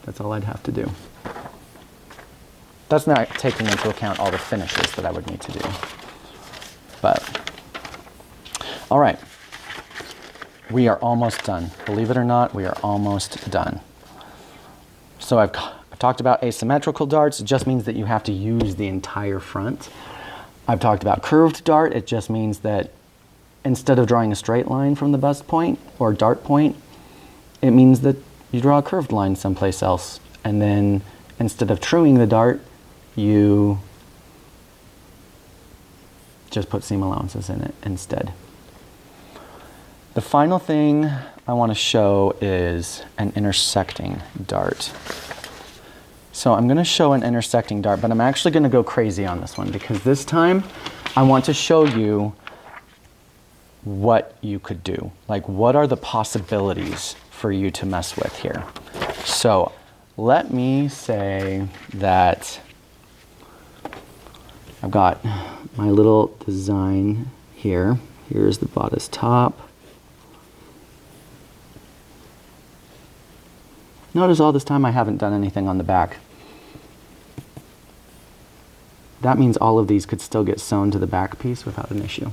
That's all I'd have to do. That's not taking into account all the finishes that I would need to do. But, all right. We are almost done. Believe it or not, we are almost done. So I've talked about asymmetrical darts. It just means that you have to use the entire front. I've talked about curved dart. It just means that instead of drawing a straight line from the bust point or dart point, it means that you draw a curved line someplace else. And then instead of truing the dart, you just put seam allowances in it instead. The final thing I want to show is an intersecting dart. So I'm going to show an intersecting dart, but I'm actually going to go crazy on this one because this time I want to show you what you could do. Like, what are the possibilities for you to mess with here? So let me say that I've got my little design here. Here's the bodice top. Notice all this time I haven't done anything on the back. That means all of these could still get sewn to the back piece without an issue.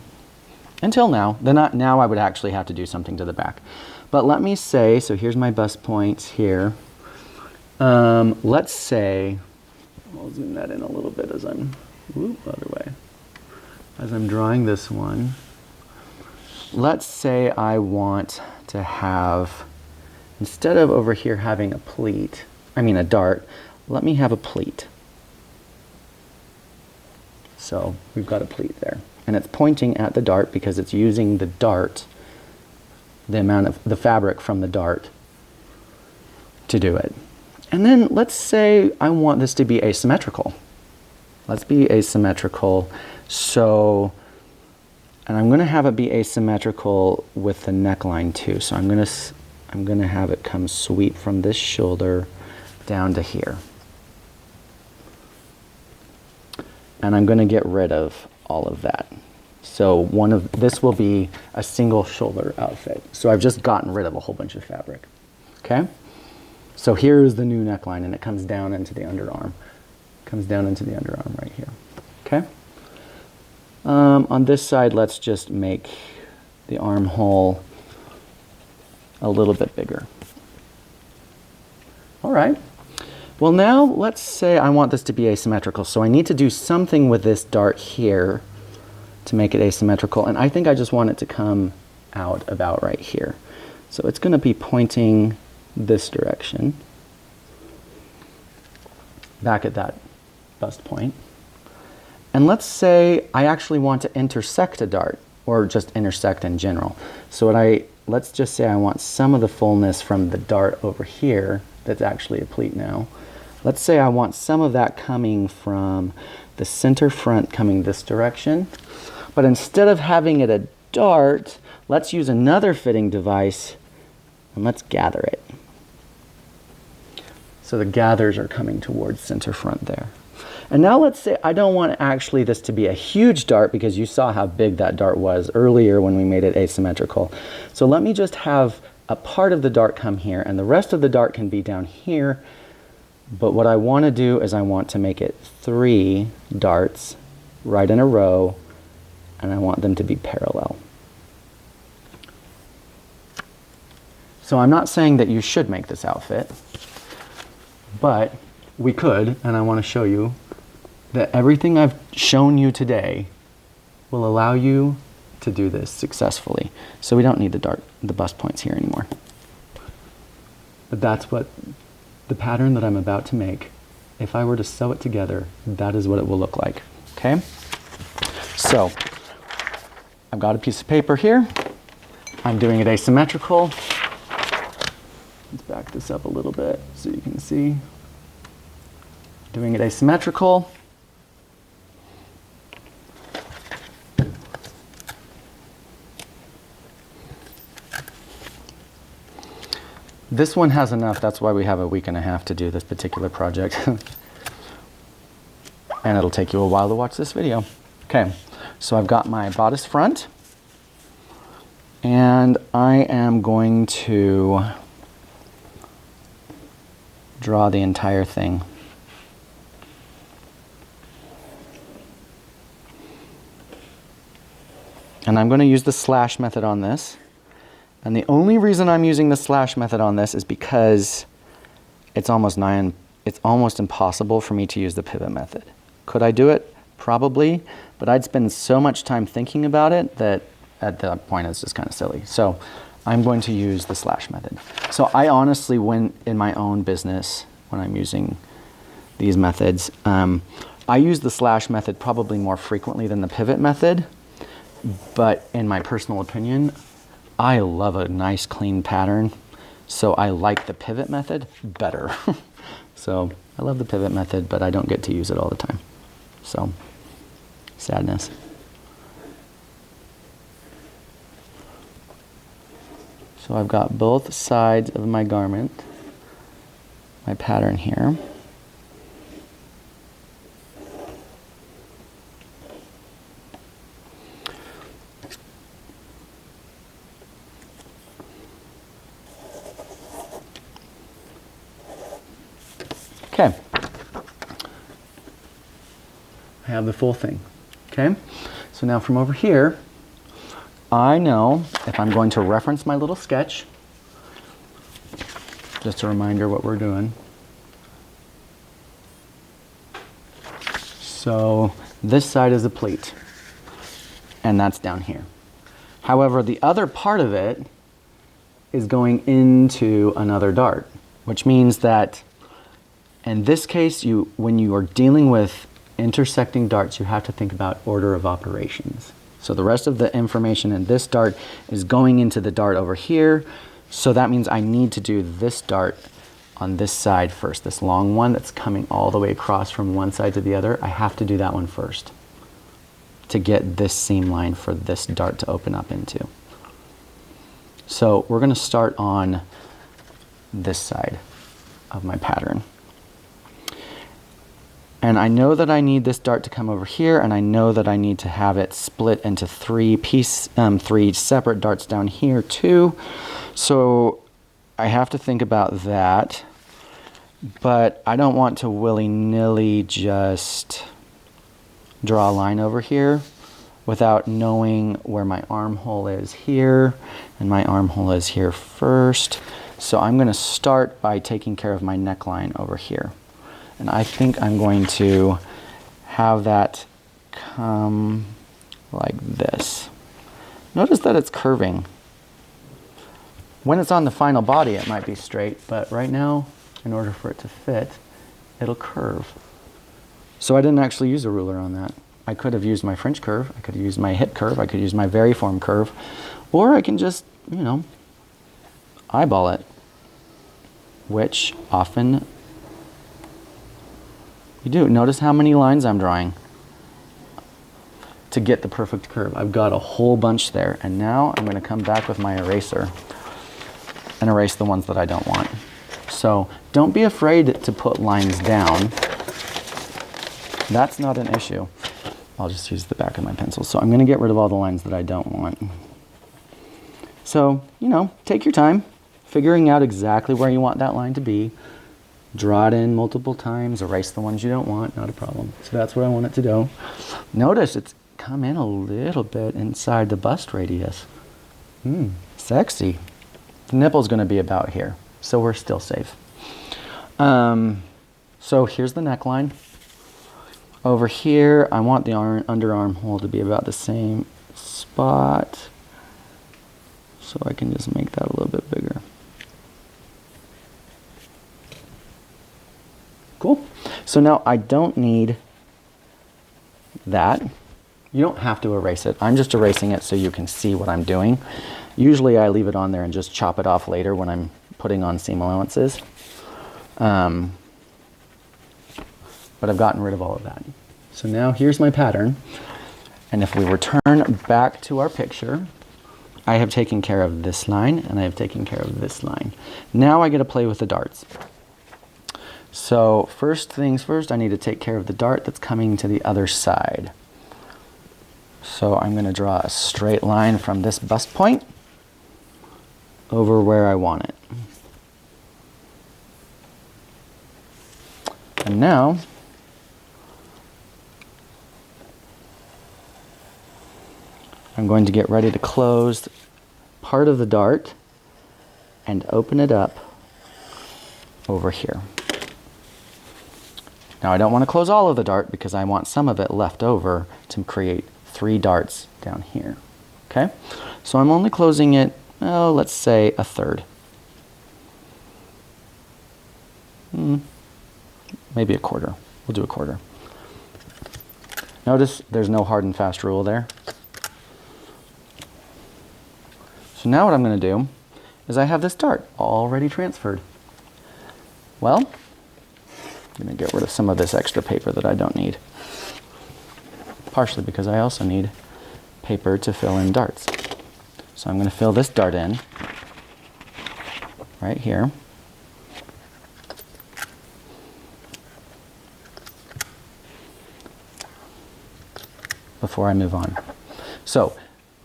Until now. Now I would actually have to do something to the back. But let me say, so here's my bust points here. Let's say, I'll zoom that in a little bit as I'm, other way. As I'm drawing this one. Let's say I want to have, instead of over here having a dart, let me have a pleat. So we've got a pleat there. And it's pointing at the dart because it's using the dart, the amount of the fabric from the dart to do it. And then let's say I want this to be asymmetrical. Let's be asymmetrical. So, and I'm going to have it be asymmetrical with the neckline too. So I'm going to have it come sweep from this shoulder down to here. And I'm going to get rid of all of that. So this will be a single shoulder outfit. So I've just gotten rid of a whole bunch of fabric. Okay? So here's the new neckline, and it comes down into the underarm. Comes down into the underarm right here. Okay? On this side, let's just make the armhole a little bit bigger. All right. Well, now let's say I want this to be asymmetrical. So I need to do something with this dart here to make it asymmetrical. And I think I just want it to come out about right here. So it's going to be pointing this direction, back at that bust point. And let's say I actually want to intersect a dart, or just intersect in general. So let's just say I want some of the fullness from the dart over here, that's actually a pleat now. Let's say I want some of that coming from the center front coming this direction. But instead of having it a dart, let's use another fitting device and let's gather it. So the gathers are coming towards center front there. And now let's say I don't want actually this to be a huge dart because you saw how big that dart was earlier when we made it asymmetrical. So let me just have a part of the dart come here and the rest of the dart can be down here. But what I want to do is I want to make it 3 darts right in a row, and I want them to be parallel. So I'm not saying that you should make this outfit, but we could, and I want to show you that everything I've shown you today will allow you to do this successfully. So we don't need the bust points here anymore. But that's what the pattern that I'm about to make, if I were to sew it together, that is what it will look like. Okay? So I've got a piece of paper here. I'm doing it asymmetrical. Let's back this up a little bit so you can see. Doing it asymmetrical. This one has enough, that's why we have a week and a half to do this particular project. And it'll take you a while to watch this video. Okay, so I've got my bodice front, and I am going to draw the entire thing. And I'm going to use the slash method on this. And the only reason I'm using the slash method on this is because it's almost impossible for me to use the pivot method. Could I do it? Probably, but I'd spend so much time thinking about it that at that point it's just kind of silly. So I'm going to use the slash method. So I honestly, when in my own business, when I'm using these methods, I use the slash method probably more frequently than the pivot method, but in my personal opinion, I love a nice clean pattern, so I like the pivot method better. So I love the pivot method, but I don't get to use it all the time. So, sadness. So I've got both sides of my garment, my pattern here. Okay, I have the full thing. Okay, so now from over here, I know if I'm going to reference my little sketch, just a reminder what we're doing. So this side is a pleat, and that's down here. However, the other part of it is going into another dart, which means that in this case, when you are dealing with intersecting darts, you have to think about order of operations. So the rest of the information in this dart is going into the dart over here. So that means I need to do this dart on this side first, this long one that's coming all the way across from one side to the other. I have to do that one first to get this seam line for this dart to open up into. So we're going to start on this side of my pattern. And I know that I need this dart to come over here, and I know that I need to have it split into three separate darts down here too. So I have to think about that, but I don't want to willy-nilly just draw a line over here without knowing where my armhole is here, and my armhole is here first. So I'm going to start by taking care of my neckline over here. And I think I'm going to have that come like this. Notice that it's curving. When it's on the final body, it might be straight, but right now, in order for it to fit, it'll curve. So I didn't actually use a ruler on that. I could have used my French curve, I could have used my hip curve, I could use my variform curve, or I can just, eyeball it, which often you do. Notice how many lines I'm drawing to get the perfect curve. I've got a whole bunch there, and now I'm going to come back with my eraser and erase the ones that I don't want. So don't be afraid to put lines down. That's not an issue. I'll just use the back of my pencil. So I'm going to get rid of all the lines that I don't want. So, take your time figuring out exactly where you want that line to be. Draw it in multiple times, erase the ones you don't want, not a problem. So that's where I want it to go. Notice it's come in a little bit inside the bust radius. Sexy. The nipple's going to be about here, so we're still safe. So here's the neckline. Over here, I want the underarm hole to be about the same spot, so I can just make that a little bit bigger. Cool. So now I don't need that. You don't have to erase it. I'm just erasing it so you can see what I'm doing. Usually I leave it on there and just chop it off later when I'm putting on seam allowances. But I've gotten rid of all of that. So now here's my pattern. And if we return back to our picture, I have taken care of this line and I have taken care of this line. Now I get to play with the darts. So first things first, I need to take care of the dart that's coming to the other side. So I'm going to draw a straight line from this bust point over where I want it. And now I'm going to get ready to close part of the dart and open it up over here. Now I don't want to close all of the dart because I want some of it left over to create 3 darts down here. Okay? So I'm only closing it, oh, let's say a third. Maybe a quarter. We'll do a quarter. Notice there's no hard and fast rule there. So now what I'm going to do is I have this dart already transferred. Well, I'm going to get rid of some of this extra paper that I don't need. Partially because I also need paper to fill in darts. So I'm going to fill this dart in right here. Before I move on. So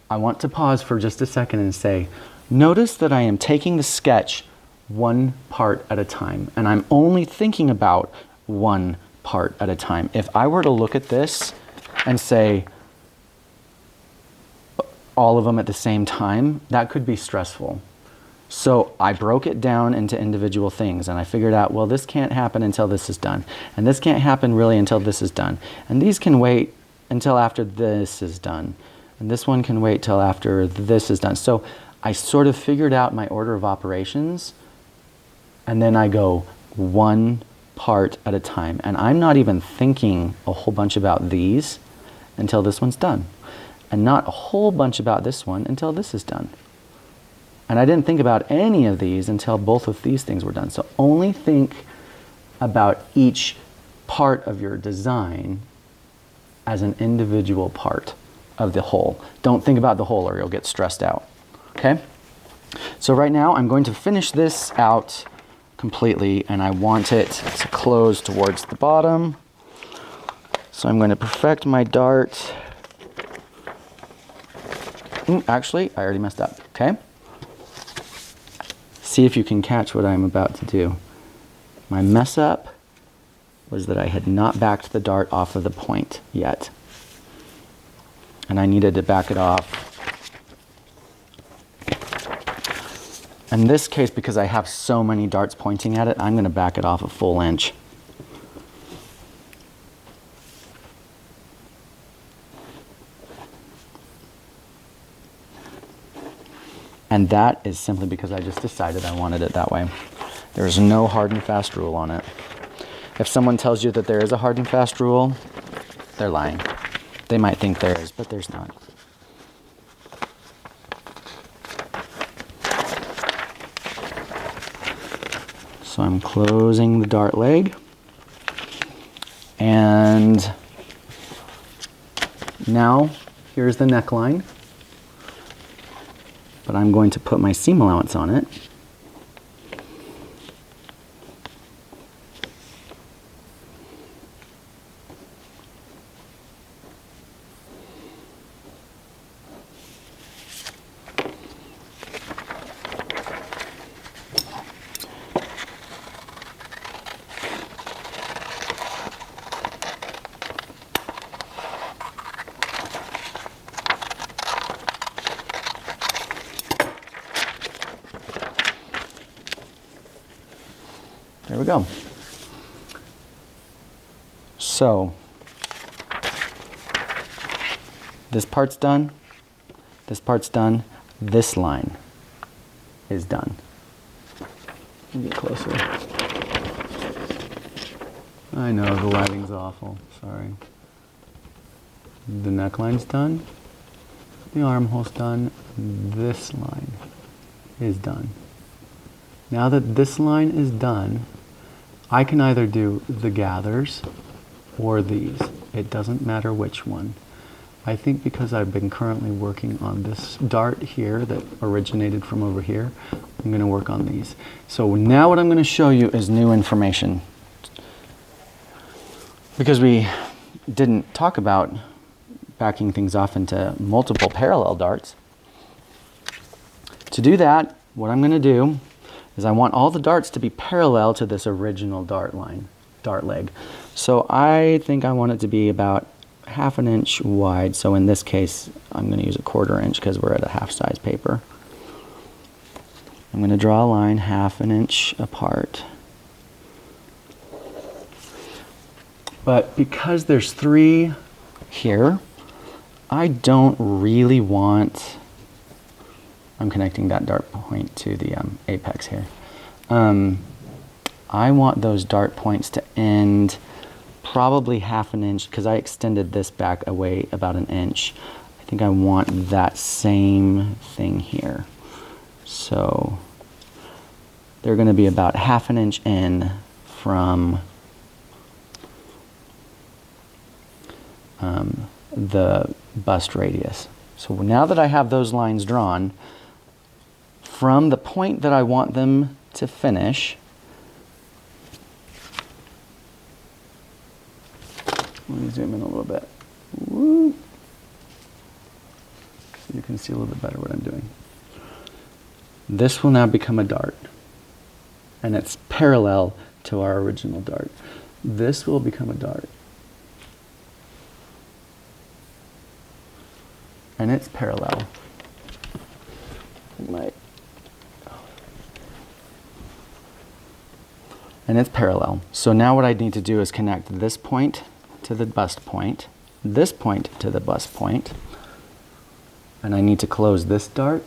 I want to pause for just a second and say, notice that I am taking the sketch one part at a time, and I'm only thinking about one part at a time. If I were to look at this and say all of them at the same time, that could be stressful. So I broke it down into individual things, and I figured out, well, this can't happen until this is done, and this can't happen really until this is done, and these can wait until after this is done, and this one can wait till after this is done. So I sort of figured out my order of operations, and then I go one part at a time, and I'm not even thinking a whole bunch about these until this one's done, and not a whole bunch about this one until this is done. And I didn't think about any of these until both of these things were done. So only think about each part of your design as an individual part of the whole. Don't think about the whole or you'll get stressed out. Okay? So right now I'm going to finish this out completely, and I want it to close towards the bottom. So I'm going to perfect my dart. Actually, I already messed up. Okay? See if you can catch what I'm about to do. My mess up was that I had not backed the dart off of the point yet. And I needed to back it off. In this case, because I have so many darts pointing at it, I'm going to back it off a full inch. And that is simply because I just decided I wanted it that way. There's no hard and fast rule on it. If someone tells you that there is a hard and fast rule, they're lying. They might think there is, but there's not. So I'm closing the dart leg. And now here's the neckline. But I'm going to put my seam allowance on it. There we go. So, this part's done, this part's done, this line is done. Let me get closer. I know, the lighting's awful, sorry. The neckline's done, the armhole's done, this line is done. Now that this line is done, I can either do the gathers or these. It doesn't matter which one. I think because I've been currently working on this dart here that originated from over here, I'm going to work on these. So now what I'm going to show you is new information. Because we didn't talk about backing things off into multiple parallel darts. To do that, what I'm going to do is I want all the darts to be parallel to this original dart leg. So I think I want it to be about half an inch wide. So in this case, I'm going to use a 1/4 inch because we're at a half size paper. I'm going to draw a line half an inch apart. But because there's 3 here, I don't really want, I'm connecting that dart point to the apex here. I want those dart points to end probably half an inch, because I extended this back away about an inch. I think I want that same thing here. So they're going to be about half an inch in from the bust radius. So now that I have those lines drawn, from the point that I want them to finish, let me zoom in a little bit. Woo. So you can see a little bit better what I'm doing. This will now become a dart, and it's parallel to our original dart. This will become a dart, and it's parallel. And it's parallel. So now what I need to do is connect this point to the bust point, this point to the bust point, and I need to close this dart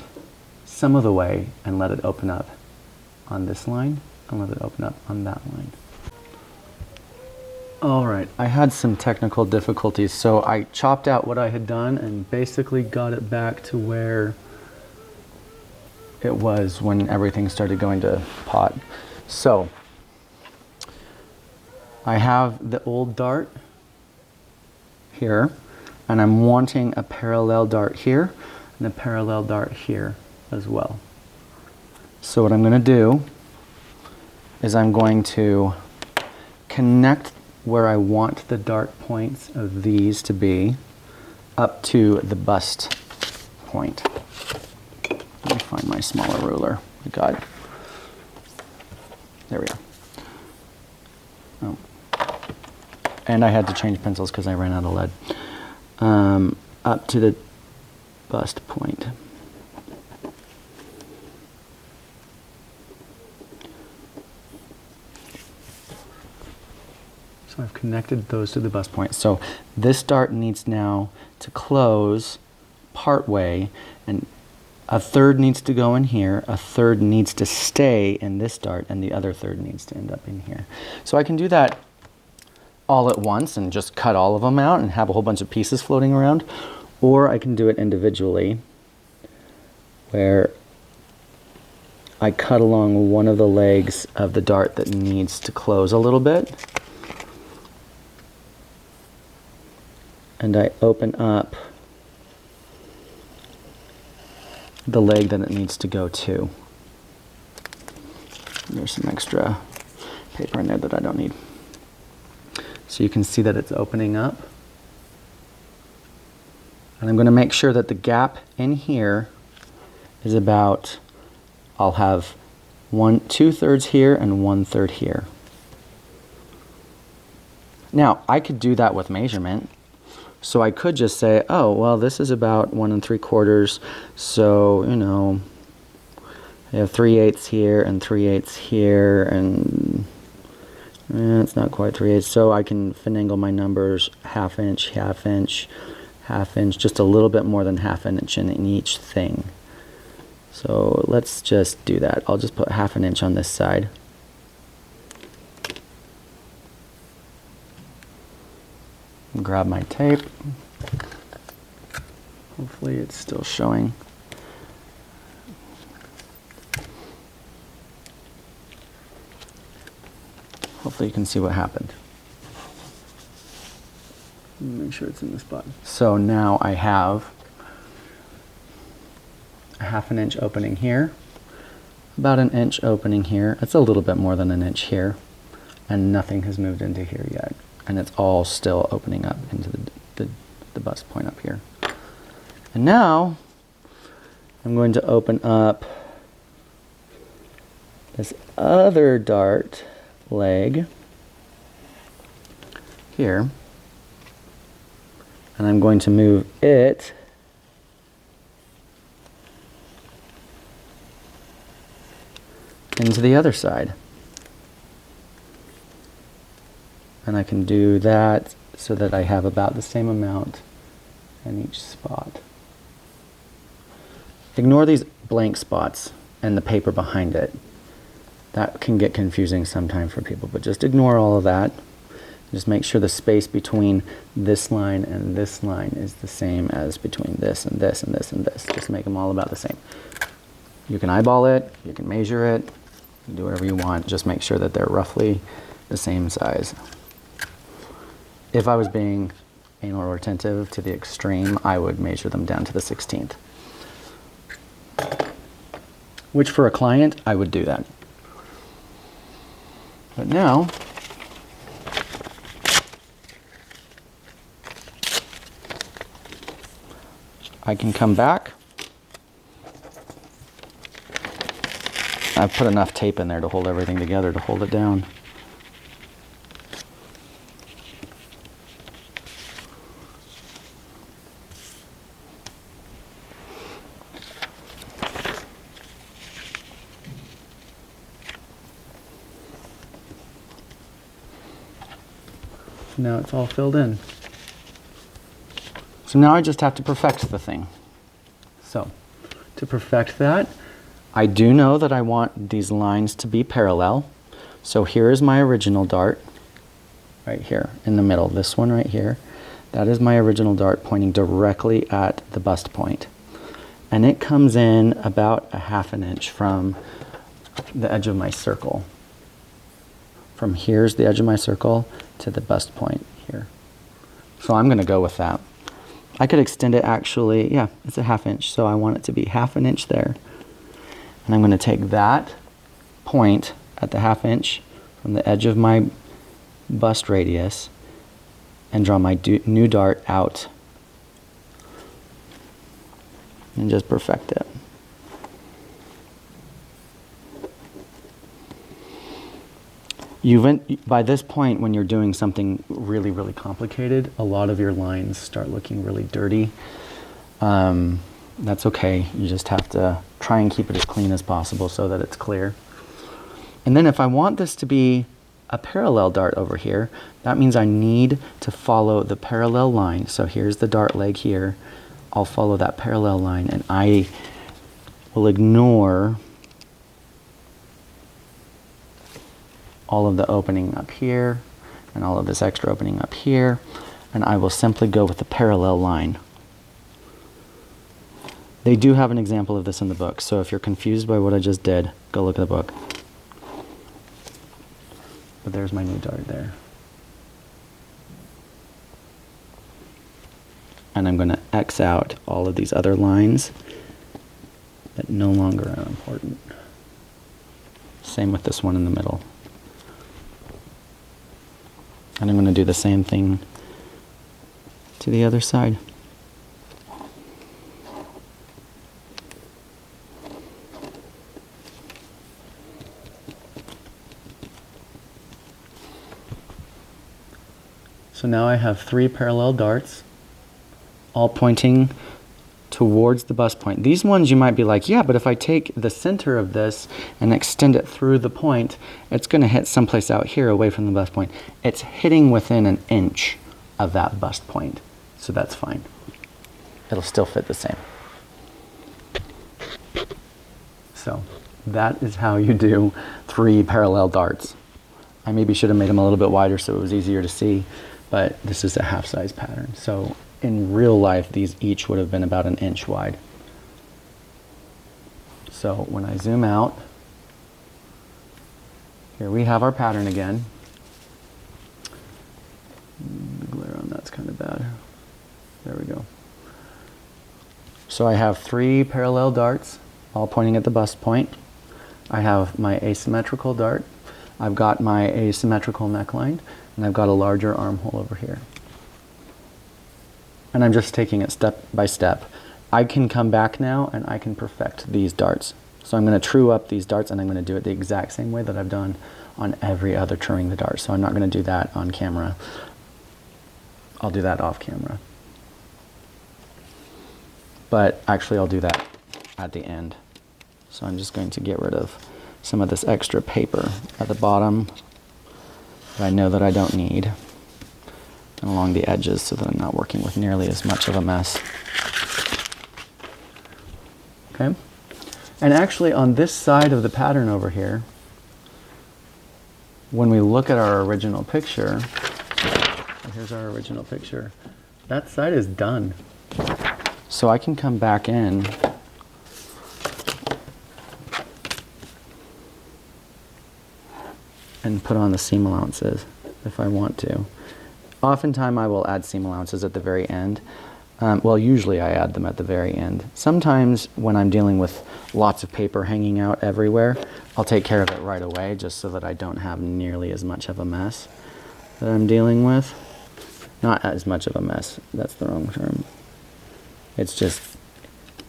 some of the way and let it open up on this line and let it open up on that line. All right, I had some technical difficulties, so I chopped out what I had done and basically got it back to where it was when everything started going to pot. So I have the old dart here, and I'm wanting a parallel dart here and a parallel dart here as well. So what I'm going to do is I'm going to connect where I want the dart points of these to be up to the bust point. Let me find my smaller ruler. My God. There we go. Oh. And I had to change pencils because I ran out of lead. Up to the bust point. So I've connected those to the bust point. So this dart needs now to close part way, and a third needs to go in here, a third needs to stay in this dart, and the other third needs to end up in here. So I can do that all at once and just cut all of them out and have a whole bunch of pieces floating around, or I can do it individually where I cut along one of the legs of the dart that needs to close a little bit, and I open up the leg that it needs to go to. There's some extra paper in there that I don't need. So you can see that it's opening up. And I'm going to make sure that the gap in here is about, I'll have 2/3 here and 1/3 here. Now, I could do that with measurement. So I could just say, oh, well, this is about 1 3/4. So, you know, I have 3/8 here and 3/8 here, and it's not quite 3/8. So I can finagle my numbers, half inch, half inch, half inch, just a little bit more than half an inch in each thing. So let's just do that. I'll just put half an inch on this side. Grab my tape. Hopefully it's still showing. Hopefully you can see what happened. Make sure it's in the spot. So now I have a half an inch opening here, about an inch opening here. It's a little bit more than an inch here, and nothing has moved into here yet. And it's all still opening up into the bust point up here. And now I'm going to open up this other dart leg here, and I'm going to move it into the other side. And I can do that so that I have about the same amount in each spot. Ignore these blank spots and the paper behind it. That can get confusing sometimes for people, but just ignore all of that. Just make sure the space between this line and this line is the same as between this and this and this and this. Just make them all about the same. You can eyeball it, you can measure it, you can do whatever you want. Just make sure that they're roughly the same size. If I was being anal retentive to the extreme, I would measure them down to the 16th. Which for a client, I would do that. But now, I can come back. I've put enough tape in there to hold everything together to hold it down. Now it's all filled in. So now I just have to perfect the thing. So to perfect that, I do know that I want these lines to be parallel. So here is my original dart, right here in the middle, this one right here. That is my original dart pointing directly at the bust point. And it comes in about 1/2 inch from the edge of my circle. From here's the edge of my circle to the bust point here. So I'm gonna go with that. I could extend it actually, yeah, it's 1/2 inch. So I want it to be 1/2 inch there. And I'm gonna take that point at the 1/2 inch from the edge of my bust radius and draw my new dart out and just perfect it. By this point, when you're doing something really, really complicated, a lot of your lines start looking really dirty. That's okay. You just have to try and keep it as clean as possible so that it's clear. And then if I want this to be a parallel dart over here, that means I need to follow the parallel line. So here's the dart leg here. I'll follow that parallel line and I will ignore all of the opening up here and all of this extra opening up here, and I will simply go with the parallel line. They do have an example of this in the book, so if you're confused by what I just did, go look at the book. But there's my new dart there. And I'm going to X out all of these other lines that no longer are important. Same with this one in the middle. And I'm going to do the same thing to the other side. So now I have 3 parallel darts, all pointing towards the bust point. These ones you might be like, yeah, but if I take the center of this and extend it through the point, it's going to hit someplace out here away from the bust point. It's hitting within 1 inch of that bust point, so that's fine. It'll still fit the same. So that is how you do 3 parallel darts. I maybe should have made them a little bit wider so it was easier to see, but this is a half size pattern. So in real life, these each would have been about 1 inch wide. So when I zoom out, here we have our pattern again. The glare on that's kind of bad. There we go. So I have 3 parallel darts, all pointing at the bust point. I have my asymmetrical dart. I've got my asymmetrical neckline, and I've got a larger armhole over here. And I'm just taking it step by step. I can come back now and I can perfect these darts. So I'm going to true up these darts and I'm going to do it the exact same way that I've done on every other truing the dart. So I'm not going to do that on camera. I'll do that off camera. but actually I'll do that at the end. So I'm just going to get rid of some of this extra paper at the bottom that I know that I don't need, and along the edges so that I'm not working with nearly as much of a mess. Okay, and actually on this side of the pattern over here, when we look at our original picture, here's our original picture, that side is done. So I can come back in and put on the seam allowances if I want to. Oftentimes I will add seam allowances at the very end. Well, usually I add them at the very end. Sometimes when I'm dealing with lots of paper hanging out everywhere, I'll take care of it right away just so that I don't have nearly as much of a mess that I'm dealing with. Not as much of a mess, that's the wrong term. It's just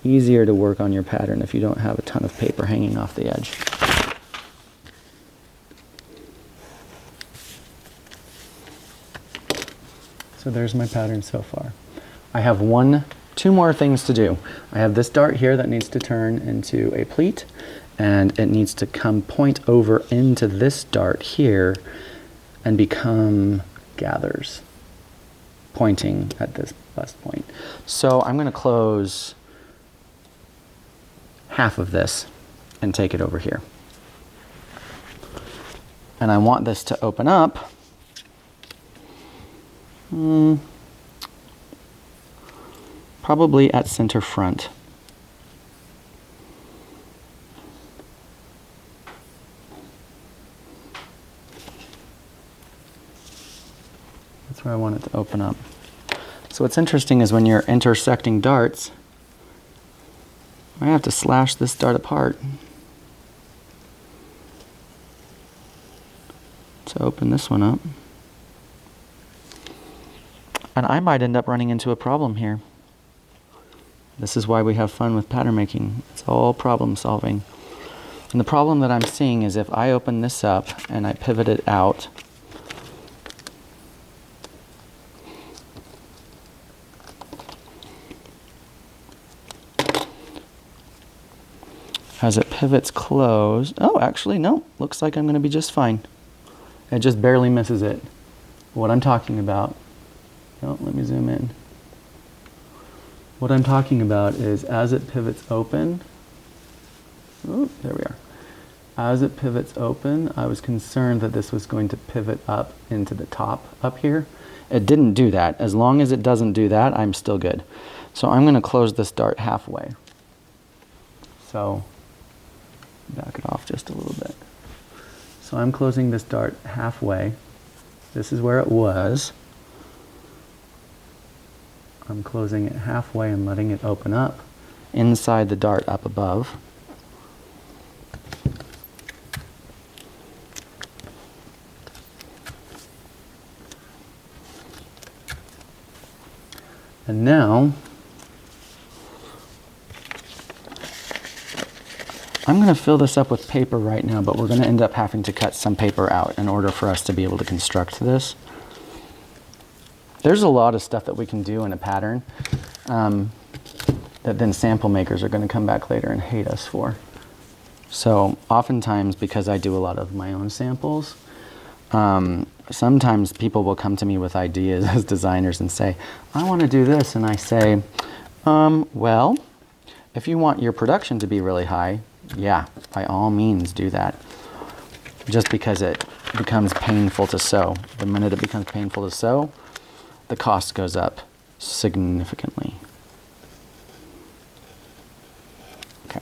easier to work on your pattern if you don't have a ton of paper hanging off the edge. So there's my pattern so far. I have two more things to do. I have this dart here that needs to turn into a pleat, and it needs to come point over into this dart here and become gathers, pointing at this bust point. So I'm going to close half of this and take it over here. And I want this to open up probably at center front. That's where I want it to open up. So what's interesting is when you're intersecting darts, I have to slash this dart apart to open this one up. And I might end up running into a problem here. This is why we have fun with pattern making. It's all problem solving. And the problem that I'm seeing is if I open this up and I pivot it out, as it pivots closed, oh, actually, no, looks like I'm going to be just fine. It just barely misses it. What I'm talking about, oh, let me zoom in. What I'm talking about is as it pivots open, oh, there we are. As it pivots open, I was concerned that this was going to pivot up into the top up here. It didn't do that. As long as it doesn't do that, I'm still good. So I'm going to close this dart halfway. So back it off just a little bit. So I'm closing this dart halfway. This is where it was. I'm closing it halfway and letting it open up inside the dart up above. And now I'm going to fill this up with paper right now, but we're going to end up having to cut some paper out in order for us to be able to construct this. There's a lot of stuff that we can do in a pattern that then sample makers are going to come back later and hate us for. So oftentimes, because I do a lot of my own samples, sometimes people will come to me with ideas as designers and say, I want to do this. And I say, well, if you want your production to be really high, yeah, by all means do that. Just because it becomes painful to sew. The minute it becomes painful to sew, the cost goes up significantly. Okay.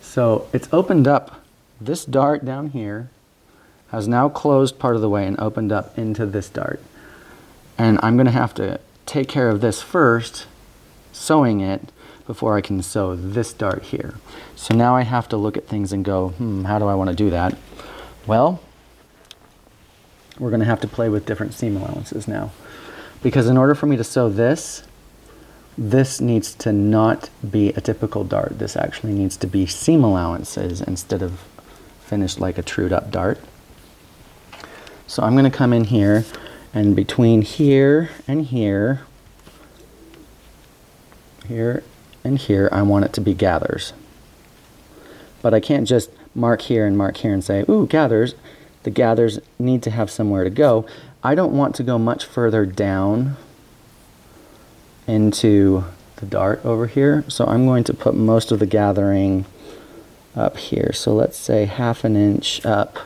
So it's opened up. This dart down here has now closed part of the way and opened up into this dart. And I'm going to have to take care of this first, sewing it, before I can sew this dart here. So now I have to look at things and go, how do I want to do that? Well, we're going to have to play with different seam allowances now. Because in order for me to sew this, this needs to not be a typical dart. This actually needs to be seam allowances instead of finished like a trued up dart. So I'm going to come in here, and between here and here, here and here, I want it to be gathers. But I can't just mark here and say, ooh, gathers. The gathers need to have somewhere to go. I don't want to go much further down into the dart over here, so I'm going to put most of the gathering up here. So let's say 1/2 inch up.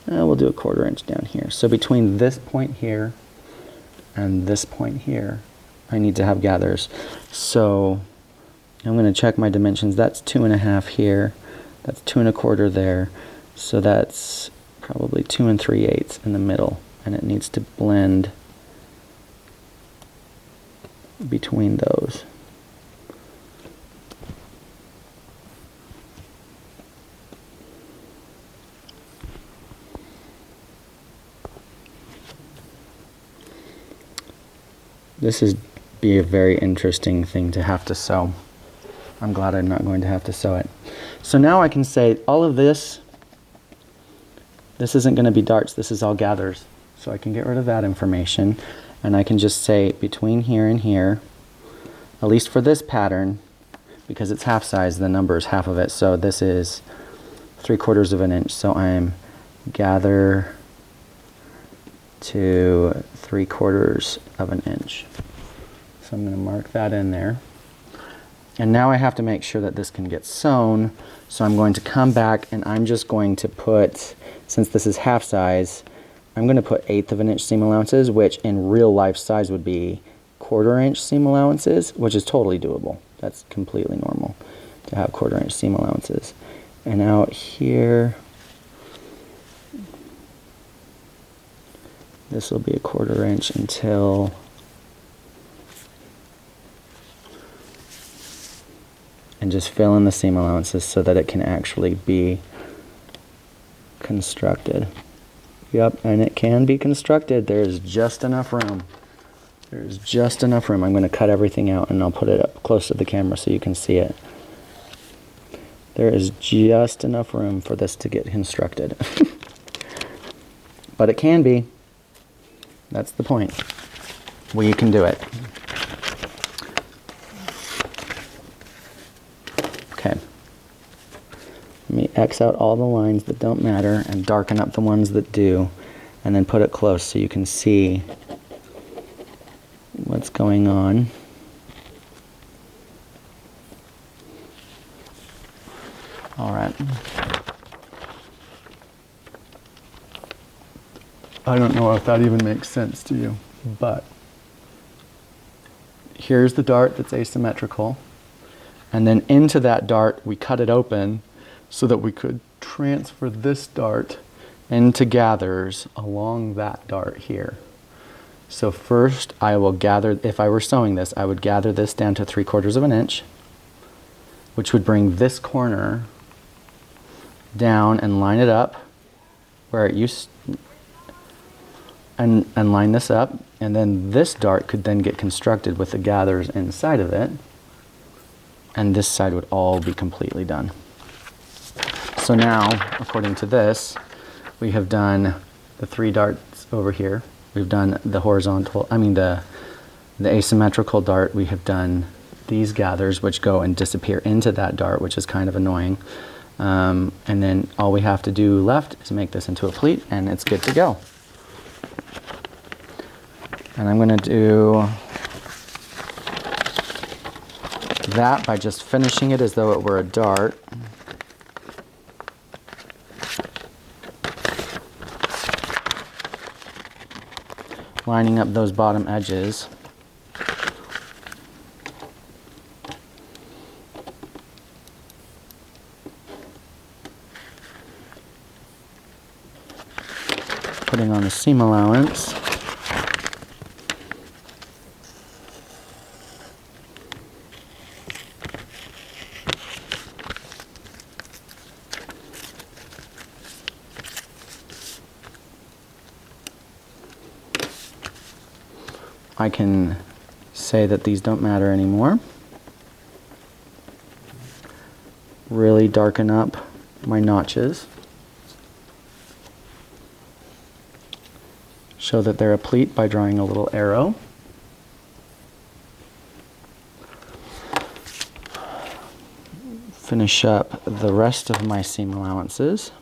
We'll do 1/4 inch down here. So between this point here and this point here, I need to have gathers. So I'm going to check my dimensions. That's 2.5 here. That's 2 1/4 there. So that's probably 2 3/8 in the middle, and it needs to blend between those. This is be a very interesting thing to have to sew. I'm glad I'm not going to have to sew it. So now I can say all of this isn't going to be darts, this is all gathers. So I can get rid of that information, and I can just say between here and here, at least for this pattern, because it's half size, the number is half of it, so this is 3/4 of an inch, so I'm gather to 3/4 of an inch. So I'm going to mark that in there. And now I have to make sure that this can get sewn, so I'm going to come back and I'm just going to put, since this is half size, I'm going to put 1/8 of an inch seam allowances, which in real life size would be 1/4 inch seam allowances, which is totally doable. That's completely normal to have 1/4 inch seam allowances. And out here, this will be 1/4 inch until and just fill in the seam allowances so that it can actually be constructed. Yep, and it can be constructed. There's just enough room. There's just enough room. I'm going to cut everything out and I'll put it up close to the camera so you can see it. There is just enough room for this to get constructed. But it can be. That's the point. We can do it. Okay. Let me X out all the lines that don't matter and darken up the ones that do, and then put it close so you can see what's going on. All right. I don't know if that even makes sense to you, but here's the dart that's asymmetrical. And then into that dart, we cut it open so that we could transfer this dart into gathers along that dart here. So first I will gather, if I were sewing this, I would gather this down to 3/4 of an inch, which would bring this corner down and line it up where it used, and line this up, and then this dart could then get constructed with the gathers inside of it. And this side would all be completely done. So now, according to this, we have done the 3 darts over here. We've done the horizontal, the asymmetrical dart. We have done these gathers, which go and disappear into that dart, which is kind of annoying. And then all we have to do left is make this into a pleat, and it's good to go. And I'm going to do that by just finishing it as though it were a dart. Lining up those bottom edges. Putting on the seam allowance. I can say that these don't matter anymore. Really darken up my notches. Show that they're a pleat by drawing a little arrow. finish up the rest of my seam allowances.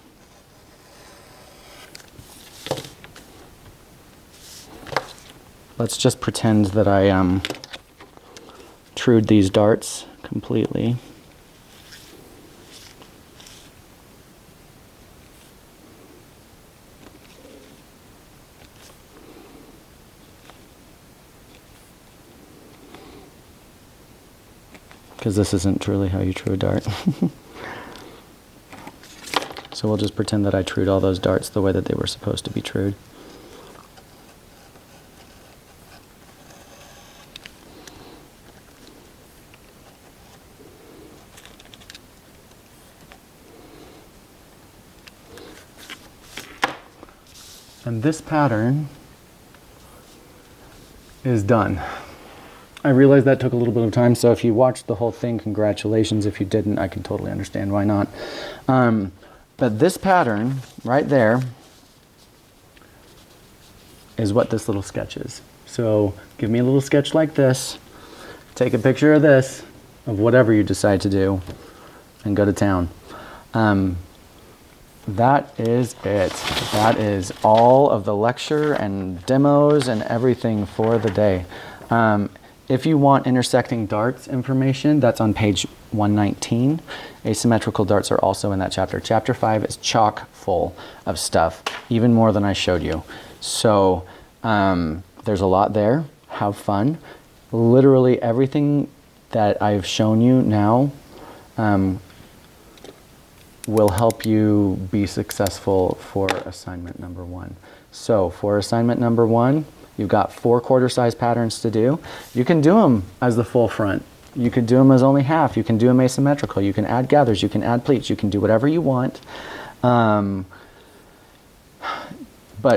Let's just pretend that I trued these darts completely. Because this isn't truly how you true a dart. So we'll just pretend that I trued all those darts the way that they were supposed to be trued. And this pattern is done. I realize that took a little bit of time, so if you watched the whole thing, congratulations. If you didn't, I can totally understand why not. But this pattern right there is what this little sketch is. So give me a little sketch like this, take a picture of this, of whatever you decide to do, and go to town. That is it. That is all of the lecture and demos and everything for the day. If you want intersecting darts information, that's on page 119. Asymmetrical darts are also in that chapter. Chapter 5 is chock full of stuff, even more than I showed you. So there's a lot there. Have fun. Literally everything that I've shown you now will help you be successful for assignment number 1. So for assignment number 1, you've got 4 quarter-size patterns to do. You can do them as the full front. You can do them as only half. You can do them asymmetrical. You can add gathers. You can add pleats. You can do whatever you want. But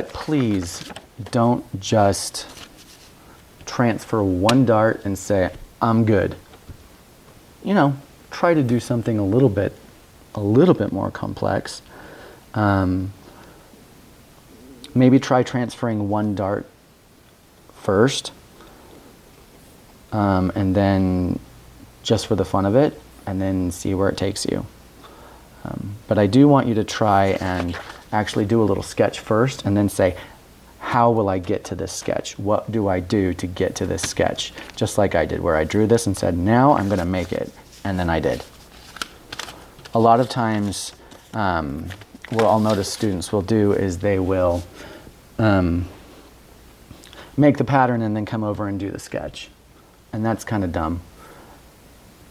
please don't just transfer one dart and say, I'm good. You know, try to do something a little bit more complex. Maybe try transferring one dart first, and then just for the fun of it, and then see where it takes you. But I do want you to try and actually do a little sketch first, and then say, how will I get to this sketch? What do I do to get to this sketch? Just like I did, where I drew this and said, now I'm going to make it, and then I did. A lot of times, what I'll notice students will do is they will make the pattern and then come over and do the sketch. And that's kind of dumb.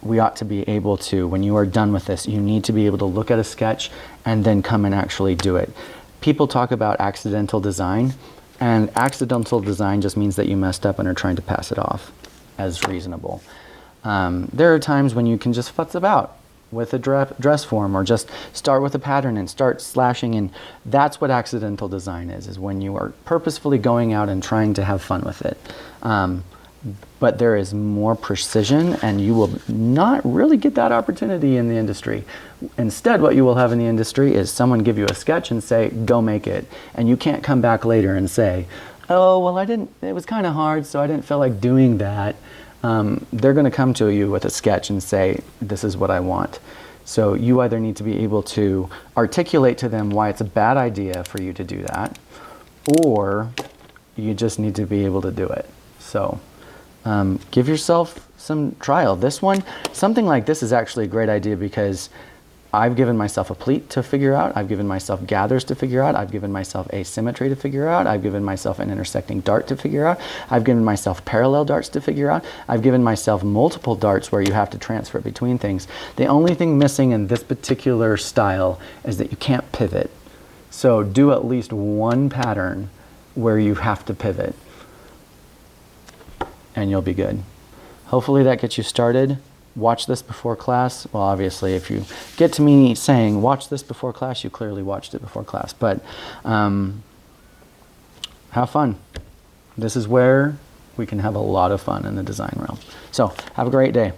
We ought to be able to, when you are done with this, you need to be able to look at a sketch and then come and actually do it. People talk about accidental design, and accidental design just means that you messed up and are trying to pass it off as reasonable. There are times when you can just futz about with a dress form, or just start with a pattern and start slashing, and that's what accidental design is when you are purposefully going out and trying to have fun with it. But there is more precision, and you will not really get that opportunity in the industry. Instead, what you will have in the industry is someone give you a sketch and say, go make it. And you can't come back later and say, oh, well, it was kind of hard, so I didn't feel like doing that. They're going to come to you with a sketch and say, this is what I want. So you either need to be able to articulate to them why it's a bad idea for you to do that, or you just need to be able to do it. So give yourself some trial. This one, something like this is actually a great idea because I've given myself a pleat to figure out, I've given myself gathers to figure out, I've given myself asymmetry to figure out, I've given myself an intersecting dart to figure out, I've given myself parallel darts to figure out, I've given myself multiple darts where you have to transfer between things. The only thing missing in this particular style is that you can't pivot. So do at least one pattern where you have to pivot, and you'll be good. Hopefully that gets you started. Watch this before class. Well, obviously, if you get to me saying, watch this before class, you clearly watched it before class. But have fun. This is where we can have a lot of fun in the design realm. So have a great day.